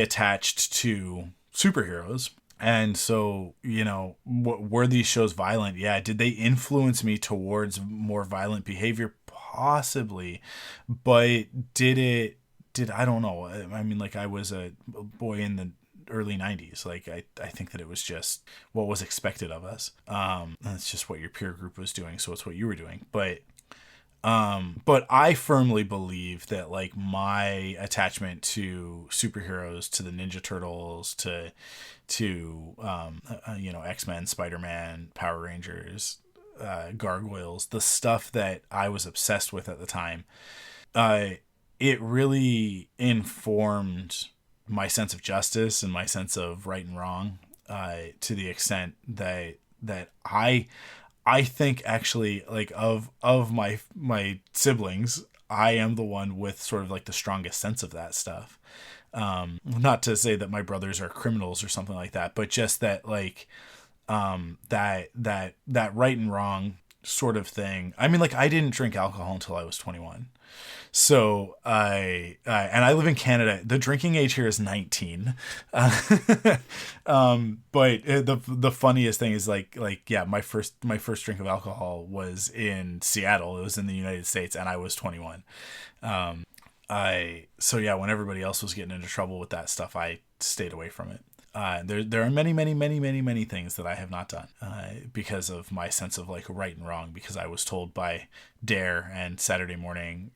attached to superheroes. And so, you know, were these shows violent? Yeah. Did they influence me towards more violent behavior? Possibly, but did I don't know. I mean, like, I was a boy in the early 90s. Like, I think that it was just what was expected of us. That's just what your peer group was doing, so it's what you were doing. But I firmly believe that like my attachment to superheroes, to the Ninja Turtles, to you know, X-Men, Spider-Man, Power Rangers, Gargoyles, the stuff that I was obsessed with at the time, it really informed my sense of justice and my sense of right and wrong, to the extent that I think actually, like, of my siblings, I am the one with sort of like the strongest sense of that stuff. Not to say that my brothers are criminals or something like that, but just that like that right and wrong sort of thing. I mean, like, I didn't drink alcohol until I was 21. So and I live in Canada. The drinking age here is 19. But the funniest thing is like, yeah, my first drink of alcohol was in Seattle. It was in the United States, and I was 21. So yeah, when everybody else was getting into trouble with that stuff, I stayed away from it. There are many things that I have not done because of my sense of like right and wrong, because I was told by Dare and Saturday morning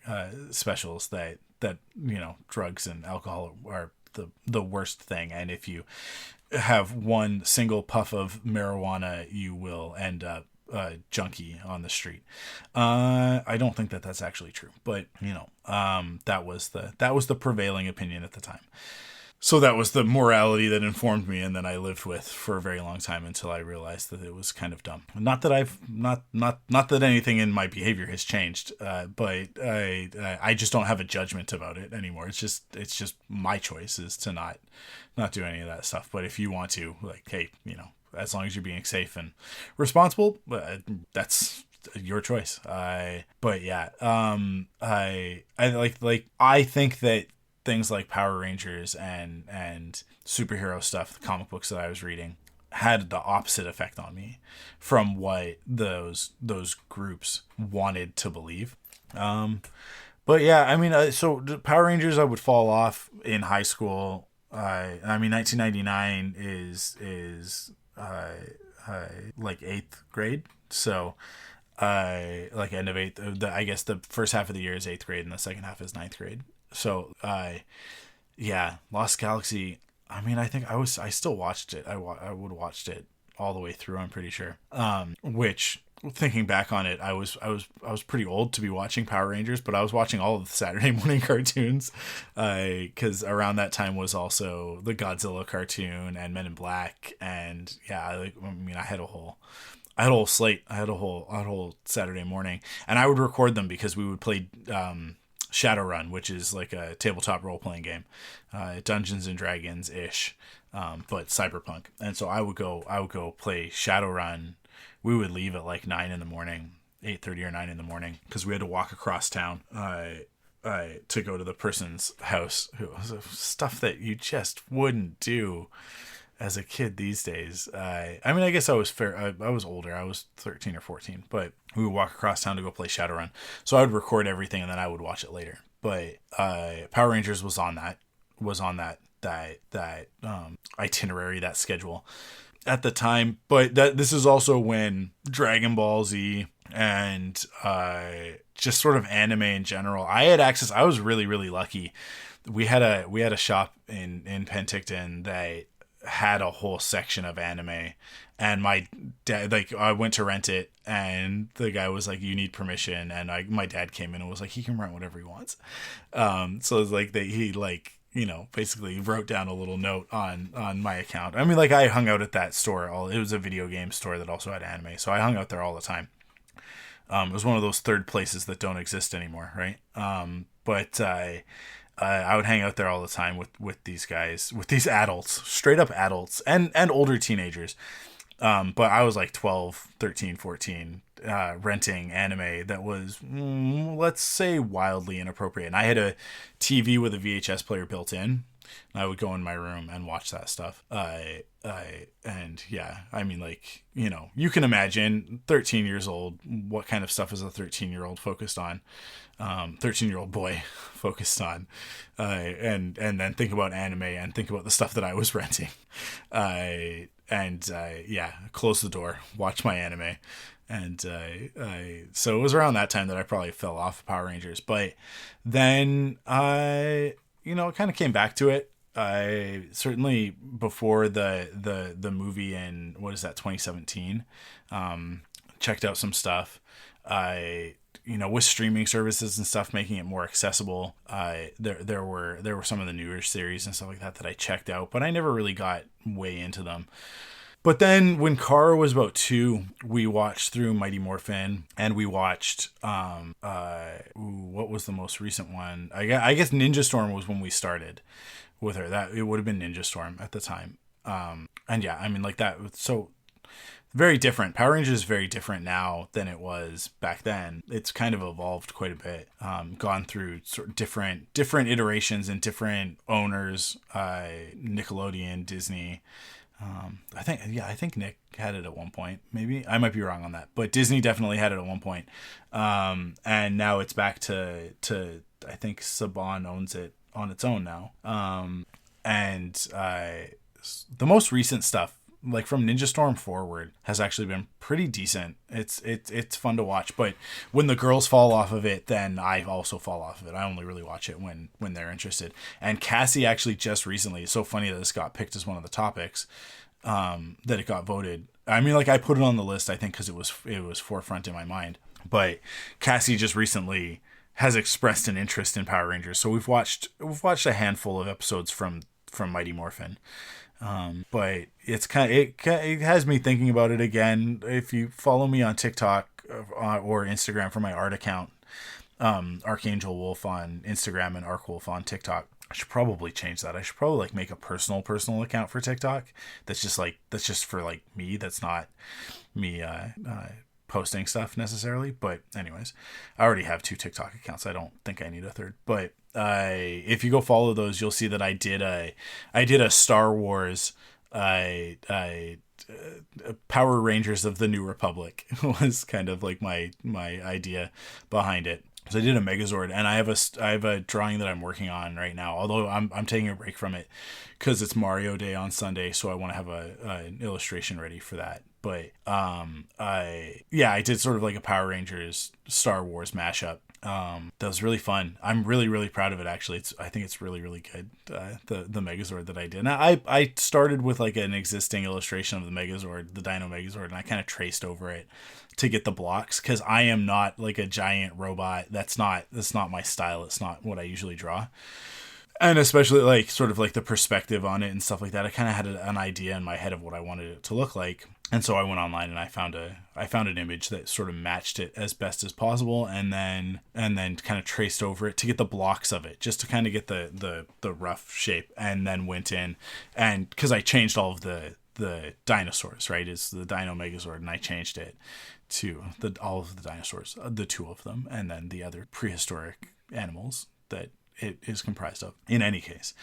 specials that you know, drugs and alcohol are the worst thing, and if you have one single puff of marijuana, you will end up junkie on the street. I don't think that that's actually true, but you know, that was the prevailing opinion at the time. So that was the morality that informed me, and then I lived with for a very long time until I realized that it was kind of dumb. Not that I've not that anything in my behavior has changed, but I just don't have a judgment about it anymore. It's just my choice is to not do any of that stuff. But if you want to, like, hey, you know, as long as you're being safe and responsible, that's your choice. But yeah, I think that things like Power Rangers and superhero stuff, the comic books that I was reading, had the opposite effect on me from what those groups wanted to believe. But yeah, I mean, so Power Rangers, I would fall off in high school. I mean, 1999 is like 8th grade. So like end of 8th, I guess the first half of the year is 8th grade and the second half is 9th grade. So, yeah, Lost Galaxy. I mean, I think I still watched it. I would watched it all the way through, I'm pretty sure. Which, thinking back on it, I was pretty old to be watching Power Rangers, but I was watching all of the Saturday morning cartoons, because around that time was also the Godzilla cartoon and Men in Black, and yeah, I had a whole slate. I had a whole Saturday morning, and I would record them because we would play Shadowrun, which is like a tabletop role-playing game, Dungeons and Dragons ish, but cyberpunk. And so I would go play Shadowrun. We would leave at like 9 in the morning, 8:30 or 9 in the morning, because we had to walk across town to go to the person's house. Stuff that you just wouldn't do as a kid these days. I mean, I guess I was I was older. I was 13 or 14, but we would walk across town to go play Shadowrun. So I would record everything and then I would watch it later. But Power Rangers was on that itinerary, that schedule at the time. But this is also when Dragon Ball Z and just sort of anime in general, I had access. I was really, really lucky. We had a shop in Penticton that had a whole section of anime, and my dad, like, I went to rent it, and the guy was like, "You need permission," and my dad came in and was like, "He can rent whatever he wants." So it's like he like, basically wrote down a little note on my account. I mean, like, I hung out at that store. It was a video game store that also had anime, so I hung out there all the time. It was one of those third places that don't exist anymore, right? But I would hang out there all the time with these guys, with these adults, straight up adults, and older teenagers. But I was like 12, 13, 14, renting anime that was, let's say, wildly inappropriate. And I had a TV with a VHS player built in. I would go in my room and watch that stuff. And yeah, I mean, like, you can imagine 13 years old, what kind of stuff is a 13-year-old focused on? 13-year-old boy focused on, and then think about anime and think about the stuff that I was renting. Yeah, close the door, watch my anime. And so it was around that time that I probably fell off of Power Rangers. But then I, kind of came back to it. I certainly, before the movie in, what is that, 2017, checked out some stuff. I, with streaming services and stuff making it more accessible, there were some of the newer series and stuff like that I checked out, but I never really got way into them. But then when Kara was about 2, we watched through Mighty Morphin, and we watched, what was the most recent one? I guess Ninja Storm was when we started with her. That it would have been Ninja Storm at the time. And yeah, I mean, like, that, so very different. Power Rangers is very different now than it was back then. It's kind of evolved quite a bit. Gone through sort of different iterations and different owners, Nickelodeon, Disney. I think Nick had it at one point. Maybe I might be wrong on that, but Disney definitely had it at one point. And now it's back to I think Saban owns it on its own now. And the most recent stuff, like from Ninja Storm forward, has actually been pretty decent. It's fun to watch, but when the girls fall off of it, then I also fall off of it. I only really watch it when they're interested. And Cassie actually just recently, it's so funny that this got picked as one of the topics, that it got voted. I mean, like, I put it on the list, I think, because it was forefront in my mind. But Cassie just recently has expressed an interest in Power Rangers, so we've watched a handful of episodes from Mighty Morphin. But it's it has me thinking about it again. If you follow me on TikTok or Instagram for my art account, Archangel Wolf on Instagram and Arc Wolf on TikTok, I should probably change that. I should probably make a personal account for TikTok. That's just for like me. That's not me posting stuff necessarily. But anyways, I already have 2 TikTok accounts. I don't think I need a third. But if you go follow those, you'll see that I did a Star Wars Power Rangers of the New Republic was kind of like my idea behind it. So I did a Megazord, and I have a drawing that I'm working on right now, although I'm taking a break from it because it's Mario Day on Sunday, so I want to have an illustration ready for that. But I did sort of like a Power Rangers Star Wars mashup. That was really fun. I'm really, really proud of it, actually. I think it's really, really good, the Megazord that I did. Now, I started with like an existing illustration of the Megazord, the Dino Megazord, and I kind of traced over it to get the blocks, because I am not like a giant robot. That's not my style. It's not what I usually draw. And especially like sort of like the perspective on it and stuff like that. I kind of had an idea in my head of what I wanted it to look like. And so I went online and I found an image that sort of matched it as best as possible, and then kind of traced over it to get the blocks of it, just to kind of get the rough shape, and then went in, and because I changed all of the dinosaurs, right? It's the Dino Megazord, and I changed it to all of the dinosaurs, the 2 of them, and then the other prehistoric animals that it is comprised of. In any case,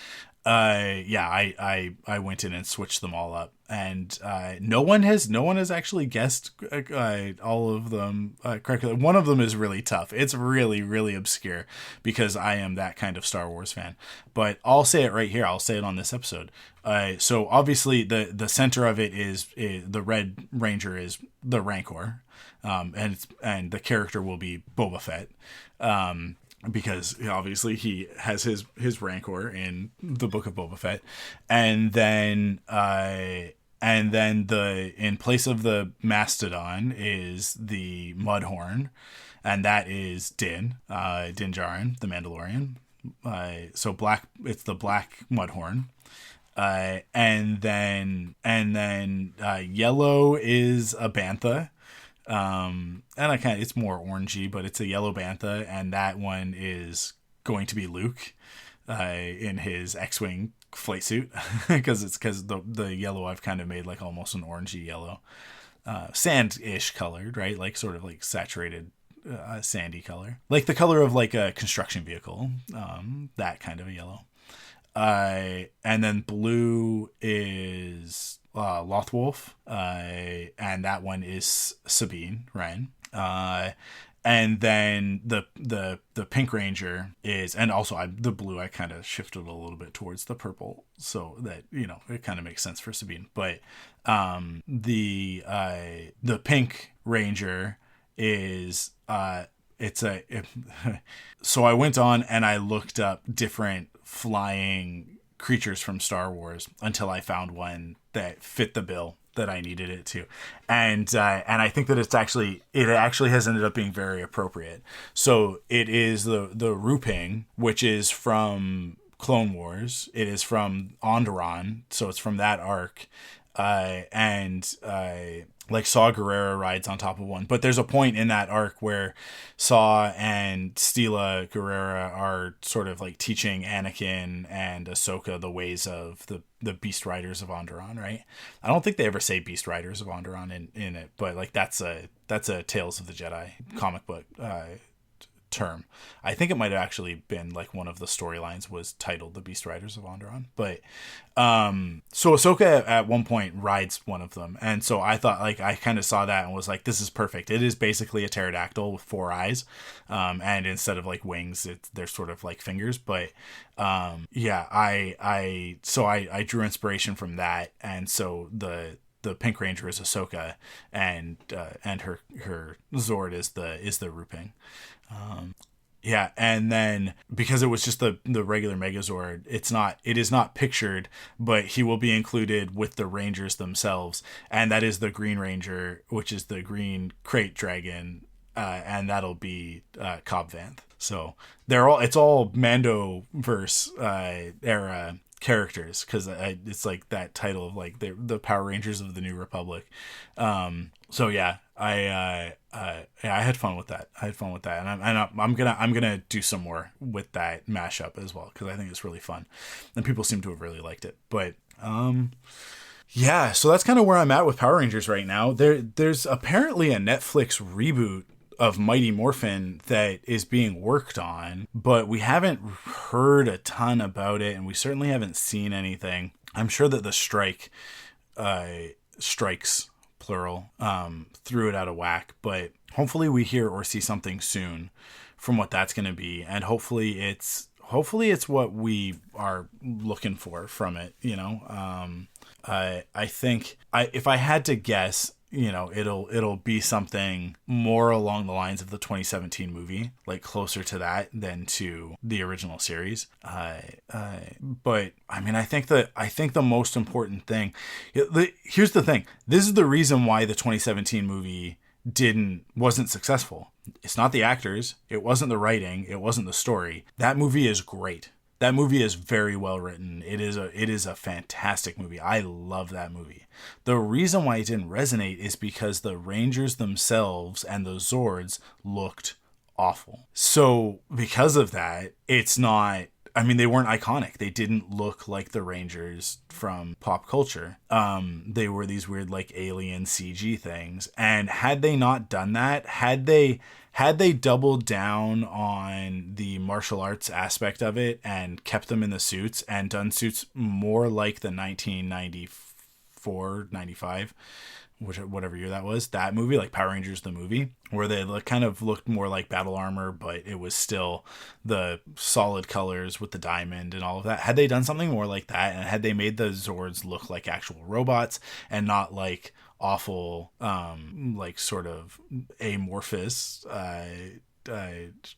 I went in and switched them all up, and no one has actually guessed all of them correctly. One of them is really tough. It's really, really obscure because I am that kind of Star Wars fan. But I'll say it right here. I'll say it on this episode. So obviously the center of it is the Red Ranger is the Rancor, and the character will be Boba Fett. because obviously he has his rancor in the Book of Boba Fett, and then the in place of the mastodon is the mudhorn, and that is Din Djarin, the Mandalorian. So black, it's the black mudhorn. And then yellow is a bantha. And it's more orangey, but it's a yellow bantha, and that one is going to be Luke, in his X-wing flight suit, because the yellow I've kind of made like almost an orangey yellow, sand-ish colored, right? Like sort of like saturated, sandy color, like the color of like a construction vehicle, that kind of a yellow. And then blue is Lothwolf, and that one is Sabine Wren. And then the Pink Ranger is, and also the blue I kind of shifted a little bit towards the purple, so that it kind of makes sense for Sabine. But the Pink Ranger is so I went on and I looked up different flying creatures from Star Wars until I found one that fit the bill that I needed it to, and I think that it actually has ended up being very appropriate. So it is the Ruping, which is from Clone Wars. It is from Onderon, so it's from that arc, and like Saw Gerrera rides on top of one. But there's a point in that arc where Saw and Stila Gerrera are sort of like teaching Anakin and Ahsoka the ways of the Beast Riders of Onderon, right? I don't think they ever say Beast Riders of Onderon in it, but like that's a Tales of the Jedi comic book term. I think it might have actually been like one of the storylines was titled The Beast Riders of Onderon. But so Ahsoka at one point rides one of them, and so I thought, like, I kind of saw that and was like, this is perfect. It is basically a pterodactyl with 4 eyes, and instead of like wings, they're sort of like fingers. But yeah, I drew inspiration from that, and so the Pink Ranger is Ahsoka, and her Zord is the Ruping. Yeah, and then because it was just the regular Megazord, it is not pictured, but he will be included with the Rangers themselves, and that is the Green Ranger, which is the green crate dragon, and that'll be Cobb Vanth. So it's all Mandoverse era characters, because it's like that title of like the Power Rangers of the New Republic. So yeah, I had fun with that. And I'm gonna do some more with that mashup as well, because I think it's really fun, and people seem to have really liked it. But yeah, so that's kind of where I'm at with Power Rangers right now. There's apparently a Netflix reboot of Mighty Morphin that is being worked on, but we haven't heard a ton about it, and we certainly haven't seen anything. I'm sure that the strikes, plural, threw it out of whack, but hopefully we hear or see something soon from what that's going to be, and hopefully it's what we are looking for from it. I think if I had to guess, it'll be something more along the lines of the 2017 movie, like closer to that than to the original series. But I mean, I think the most important thing, here's the thing. This is the reason why the 2017 movie wasn't successful. It's not the actors. It wasn't the writing. It wasn't the story. That movie is great. That movie is very well written. It is a fantastic movie. I love that movie. The reason why it didn't resonate is because the Rangers themselves and the Zords looked awful. So because of that, it's not, I mean, they weren't iconic. They didn't look like the Rangers from pop culture. They were these weird like alien CG things. And had they not done that, had they doubled down on the martial arts aspect of it and kept them in the suits and done suits more like the 1994, 95, whatever year that was, that movie, like Power Rangers the movie, where they kind of looked more like battle armor, but it was still the solid colors with the diamond and all of that. Had they done something more like that, and had they made the Zords look like actual robots and not like awful, like sort of amorphous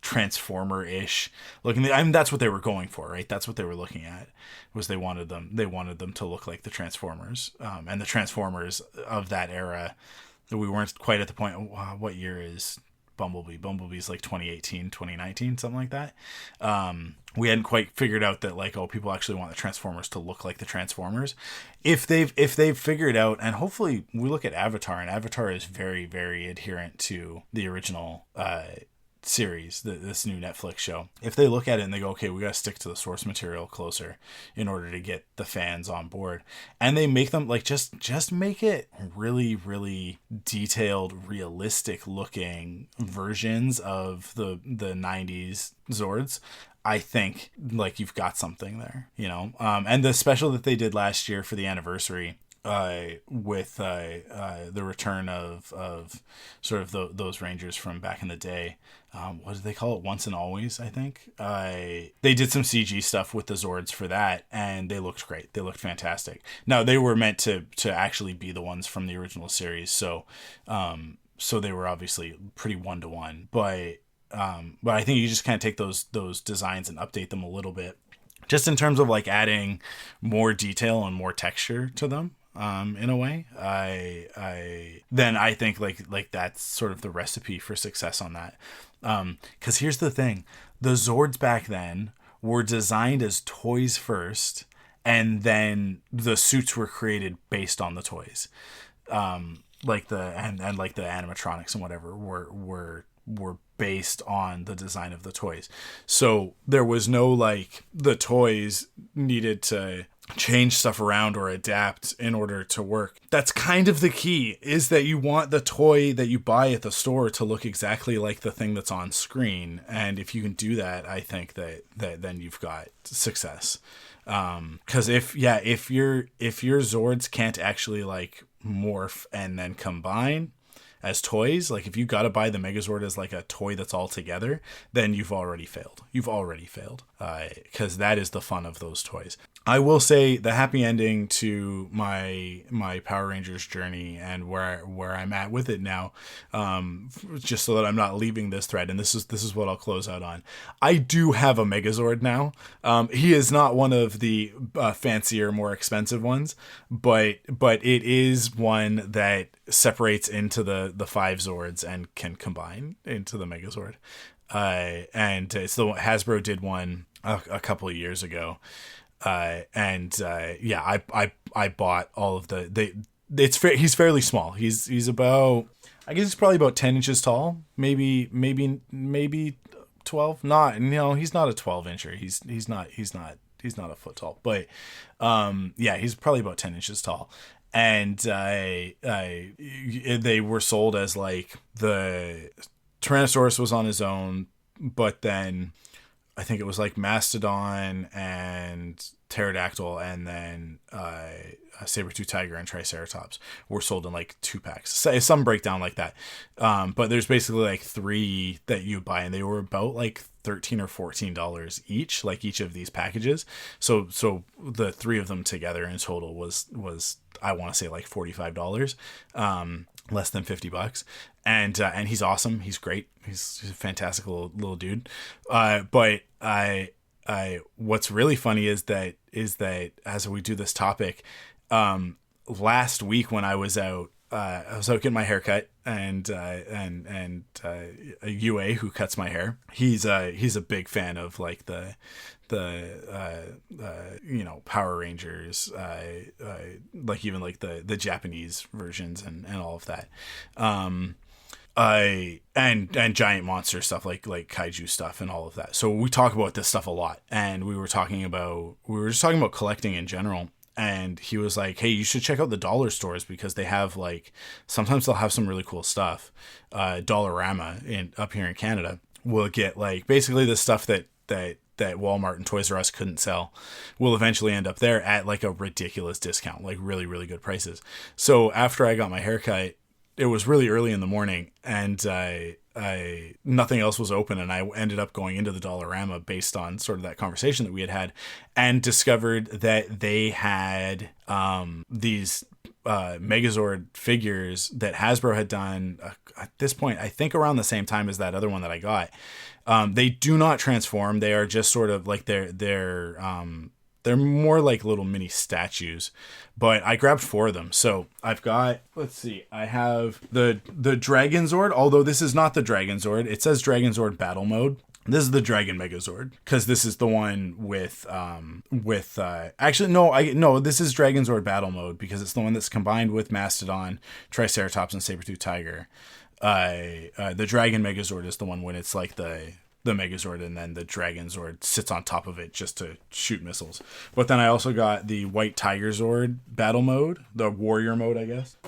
Transformer-ish looking. I mean, that's what they were going for, right? That's what they were looking at. Was they wanted them to look like the Transformers, and the Transformers of that era. We weren't quite at the point. What year is Bumblebee? Bumblebee's like 2018, 2019, something like that. We hadn't quite figured out that like, oh, people actually want the Transformers to look like the Transformers. If they've figured out, and hopefully we look at Avatar, and Avatar is very, very adherent to the original series, this new Netflix show. If they look at it and they go, okay, we got to stick to the source material closer in order to get the fans on board, and they make them like just make it really, really detailed, realistic looking versions of the 90s Zords, I think like you've got something there, you know. And the special that they did last year for the anniversary, with the return of sort of those Rangers from back in the day. What did they call it? Once and Always, I think. They did some CG stuff with the Zords for that, and they looked great. They looked fantastic. Now, they were meant to actually be the ones from the original series, so they were obviously pretty one-to-one. But I think you just kind of take those designs and update them a little bit, just in terms of like adding more detail and more texture to them. In a way, I think like that's sort of the recipe for success on that. 'Cause here's the thing, the Zords back then were designed as toys first, and then the suits were created based on the toys. Like the animatronics and whatever were based on the design of the toys. So there was no like the toys needed to change stuff around or adapt in order to work. That's kind of the key, is that you want the toy that you buy at the store to look exactly like the thing that's on screen. And if you can do that, I think that then you've got success. 'Cause if your Zords can't actually like morph and then combine as toys, like if you got to buy the Megazord as like a toy that's all together, then you've already failed. Because that is the fun of those toys. I will say the happy ending to my Power Rangers journey and where I'm at with it now, just so that I'm not leaving this thread, and this is what I'll close out on. I do have a Megazord now. He is not one of the fancier, more expensive ones, but it is one that separates into the 5 Zords and can combine into the Megazord. And it's the Hasbro did one a couple of years ago. I bought all of he's fairly small. He's about, I guess he's probably about 10 inches tall, maybe 12. He's not a 12 incher. He's not a foot tall, but he's probably about 10 inches tall. And they were sold as like the Tyrannosaurus was on his own, but then I think it was like Mastodon and Pterodactyl, and then Saber-tooth Tiger and Triceratops were sold in like 2-packs. Some breakdown like that. But there's basically like 3 that you buy, and they were about like $13 or $14 each, like each of these packages. So the 3 of them together in total was I want to say like $45. Less than $50, and he's awesome. He's great. He's a fantastic little dude. But what's really funny is that as we do this topic, last week when I was out getting my hair cut, and a UA who cuts my hair, he's a big fan of like the Power Rangers, like even like the Japanese versions and all of that, and giant monster stuff like kaiju stuff and all of that. So we talk about this stuff a lot, and we were just talking about collecting in general. And he was like, hey, you should check out the dollar stores, because they have like, sometimes they'll have some really cool stuff. Dollarama up here in Canada will get like basically the stuff that Walmart and Toys R Us couldn't sell will eventually end up there at like a ridiculous discount, like really, really good prices. So after I got my haircut, it was really early in the morning, and nothing else was open, and I ended up going into the Dollarama based on sort of that conversation that we had, and discovered that they had these Megazord figures that Hasbro had done at this point, I think around the same time as that other one that I got. They do not transform. They are just sort of like they're more like little mini statues, but I grabbed 4 of them. So I've got, let's see, I have the Dragon Zord, although this is not the Dragon Zord. It says Dragon Zord Battle Mode. This is the Dragon Megazord, because this is the one with actually no, this is Dragon Zord Battle Mode, because it's the one that's combined with Mastodon, Triceratops, and Saber-Tooth Tiger. The Dragon Megazord is the one when it's like the Megazord, and then the Dragon Zord sits on top of it just to shoot missiles. But then I also got the White Tiger Zord Battle Mode, the Warrior Mode, I guess.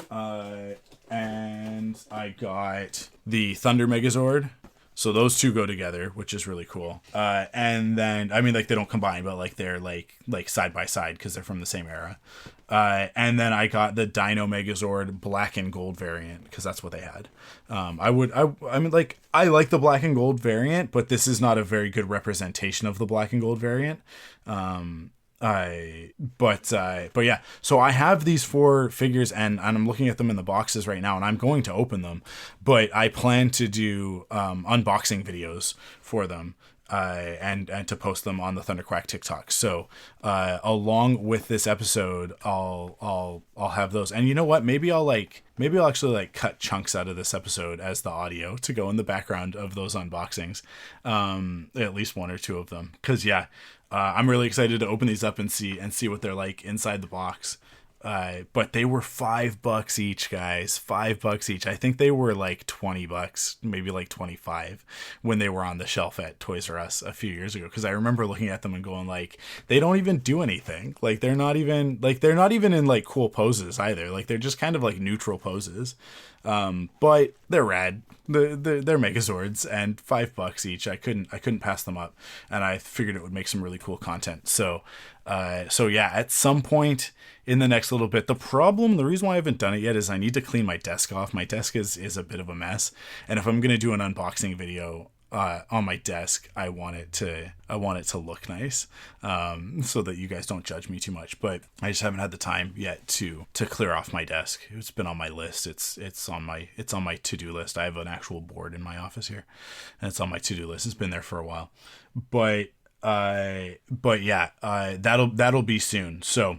And I got the Thunder Megazord. So those two go together, which is really cool. And then, I mean, like, they don't combine, but like they're like side by side because they're from the same era. And then I got the Dino Megazord black and gold variant, because that's what they had. I mean, like, I like the black and gold variant, but this is not a very good representation of the black and gold variant. But yeah, so I have these 4 figures, and I'm looking at them in the boxes right now, and I'm going to open them, but I plan to do unboxing videos for them, and to post them on the ThunderQuack TikTok. So along with this episode, I'll have those. And you know what, maybe I'll actually like cut chunks out of this episode as the audio to go in the background of those unboxings, at least 1 or 2 of them, because I'm really excited to open these up and see what they're like inside the box. But they were $5 each, guys. $5 each. I think they were like $20, maybe like 25 when they were on the shelf at Toys R Us a few years ago. Because I remember looking at them and going like, they don't even do anything. Like they're not even in like cool poses either. Like they're just kind of like neutral poses. But they're rad. They're Megazords, and $5 each. I couldn't pass them up, and I figured it would make some really cool content. So yeah, at some point in the next little bit. The reason why I haven't done it yet is I need to clean my desk off. My desk is a bit of a mess, and if I'm gonna do an unboxing video on my desk, I want it to look nice, so that you guys don't judge me too much. But I just haven't had the time yet to clear off my desk. It's been on my list. It's on my to-do list. I have an actual board in my office here, and it's on my to-do list. It's been there for a while, but yeah, that'll be soon. So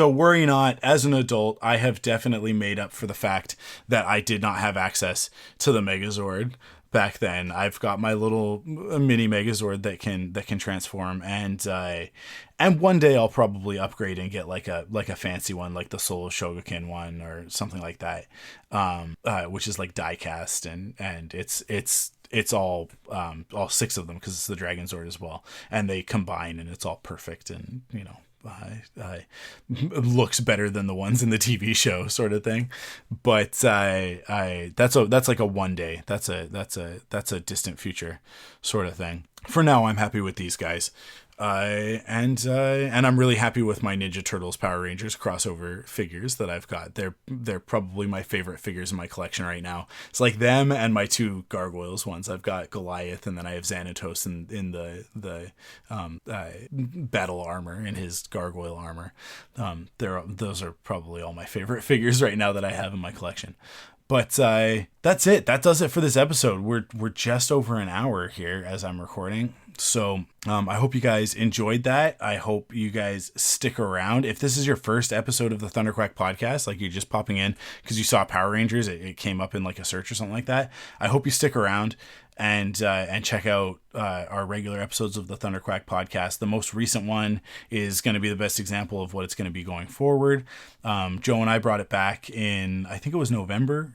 worry not, as an adult, I have definitely made up for the fact that I did not have access to the Megazord back then. I've got my little mini Megazord that can transform, and one day I'll probably upgrade and get like a fancy one, like the Solo Shogakin one or something like that, which is like die cast, and it's all 6 of them, because it's the Dragon Zord as well, and they combine and it's all perfect, and looks better than the ones in the TV show, sort of thing. But that's like a one day. That's a distant future sort of thing. For now, I'm happy with these guys. And I'm really happy with my Ninja Turtles Power Rangers crossover figures that I've got. They're probably my favorite figures in my collection right now. It's like them and my 2 Gargoyles ones. I've got Goliath, and then I have Xanatos in the battle armor, in his gargoyle armor. Those are probably all my favorite figures right now that I have in my collection. But that's it. That does it for this episode. We're just over an hour here as I'm recording. So I hope you guys enjoyed that. I hope you guys stick around. If this is your first episode of the ThunderQuack podcast, like you're just popping in because you saw Power Rangers, it came up in like a search or something like that, I hope you stick around and check out our regular episodes of the ThunderQuack podcast. The most recent one is going to be the best example of what it's going to be going forward. Joe and I brought it back in, I think it was November,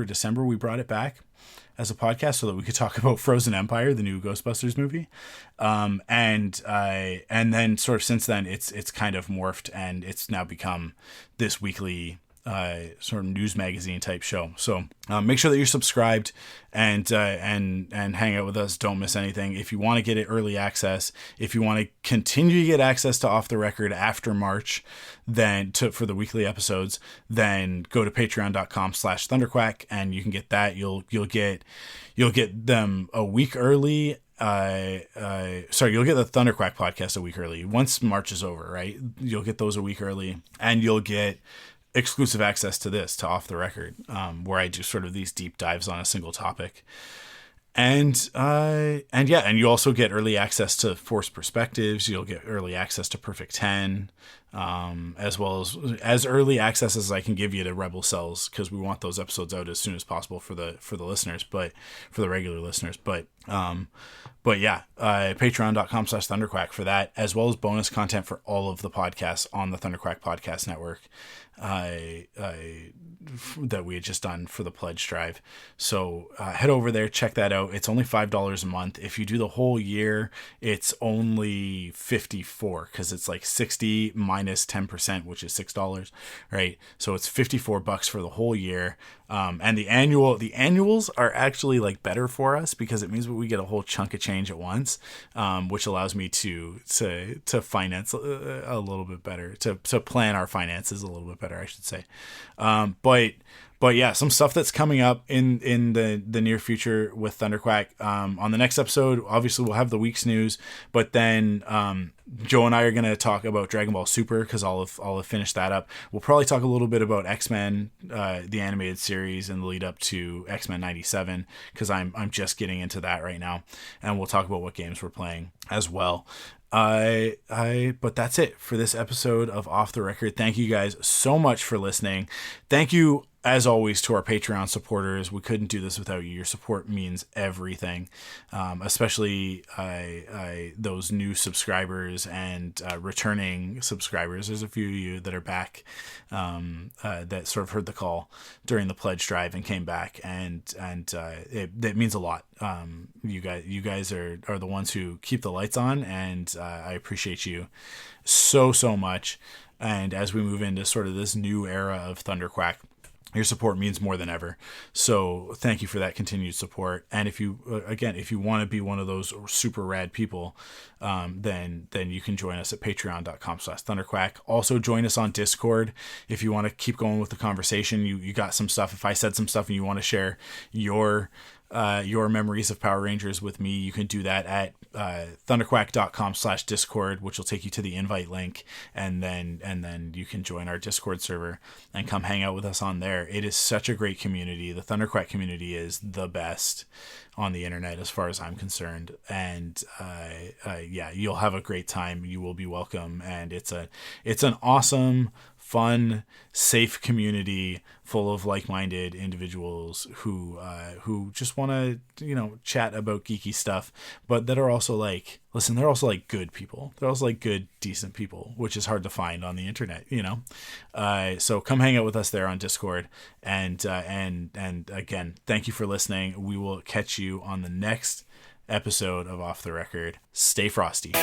December, we brought it back as a podcast so that we could talk about Frozen Empire, the new Ghostbusters movie. And then sort of since then it's kind of morphed, and it's now become this weekly sort of news magazine type show. So make sure that you're subscribed and hang out with us. Don't miss anything. If you want to get it early access, if you want to continue to get access to Off the Record after March, then for the weekly episodes, then go to patreon.com/ThunderQuack and you can get that. You'll get them a week early. You'll get the ThunderQuack podcast a week early. Once March is over, right? You'll get those a week early, and you'll get exclusive access to this, to Off the Record, where I do sort of these deep dives on a single topic. And you also get early access to Forced Perspectives. You'll get early access to Perfect 10, as well as early access as I can give you to Rebel Cells, because we want those episodes out as soon as possible for the listeners, but for the regular listeners. But yeah, patreon.com/ThunderQuack for that, as well as bonus content for all of the podcasts on the ThunderQuack Podcast Network. That we had just done for the pledge drive. So head over there, check that out. It's only $5 a month. If you do the whole year, it's only $54, because it's like 60 minus 10%, which is $6, right? So it's $54 for the whole year. And the annuals are actually like better for us, because it means we get a whole chunk of change at once, which allows me to finance a little bit better, to plan our finances a little bit better, I should say. But yeah, some stuff that's coming up in the near future with ThunderQuack. On the next episode, obviously we'll have the week's news, but then Joe and I are going to talk about Dragon Ball Super, because I'll have finished that up. We'll probably talk a little bit about X-Men, the animated series, and the lead up to X-Men 97, because I'm just getting into that right now, and we'll talk about what games we're playing as well. But that's it for this episode of Off the Record. Thank you guys so much for listening. Thank you, as always, to our Patreon supporters. We couldn't do this without you. Your support means everything, especially those new subscribers and returning subscribers. There's a few of you that are back, that sort of heard the call during the pledge drive and came back, and it means a lot. You guys are the ones who keep the lights on, and I appreciate you so much. And as we move into sort of this new era of ThunderQuack, your support means more than ever. So thank you for that continued support. And if you want to be one of those super rad people, then you can join us at patreon.com/ThunderQuack. Also join us on Discord if you want to keep going with the conversation. You got some stuff. If I said some stuff and you want to share your memories of Power Rangers with me, you can do that at thunderquack.com/Discord, which will take you to the invite link, and then you can join our Discord server and come hang out with us on there. It is such a great community. The ThunderQuack community is the best on the internet as far as I'm concerned, and yeah, you'll have a great time. You will be welcome, and it's an awesome, fun, safe community full of like-minded individuals who just want to, chat about geeky stuff, but that are also they're also like good people. They're also like good, decent people, which is hard to find on the internet, so come hang out with us there on Discord, and again, thank you for listening. We will catch you on the next episode of Off the Record. Stay frosty.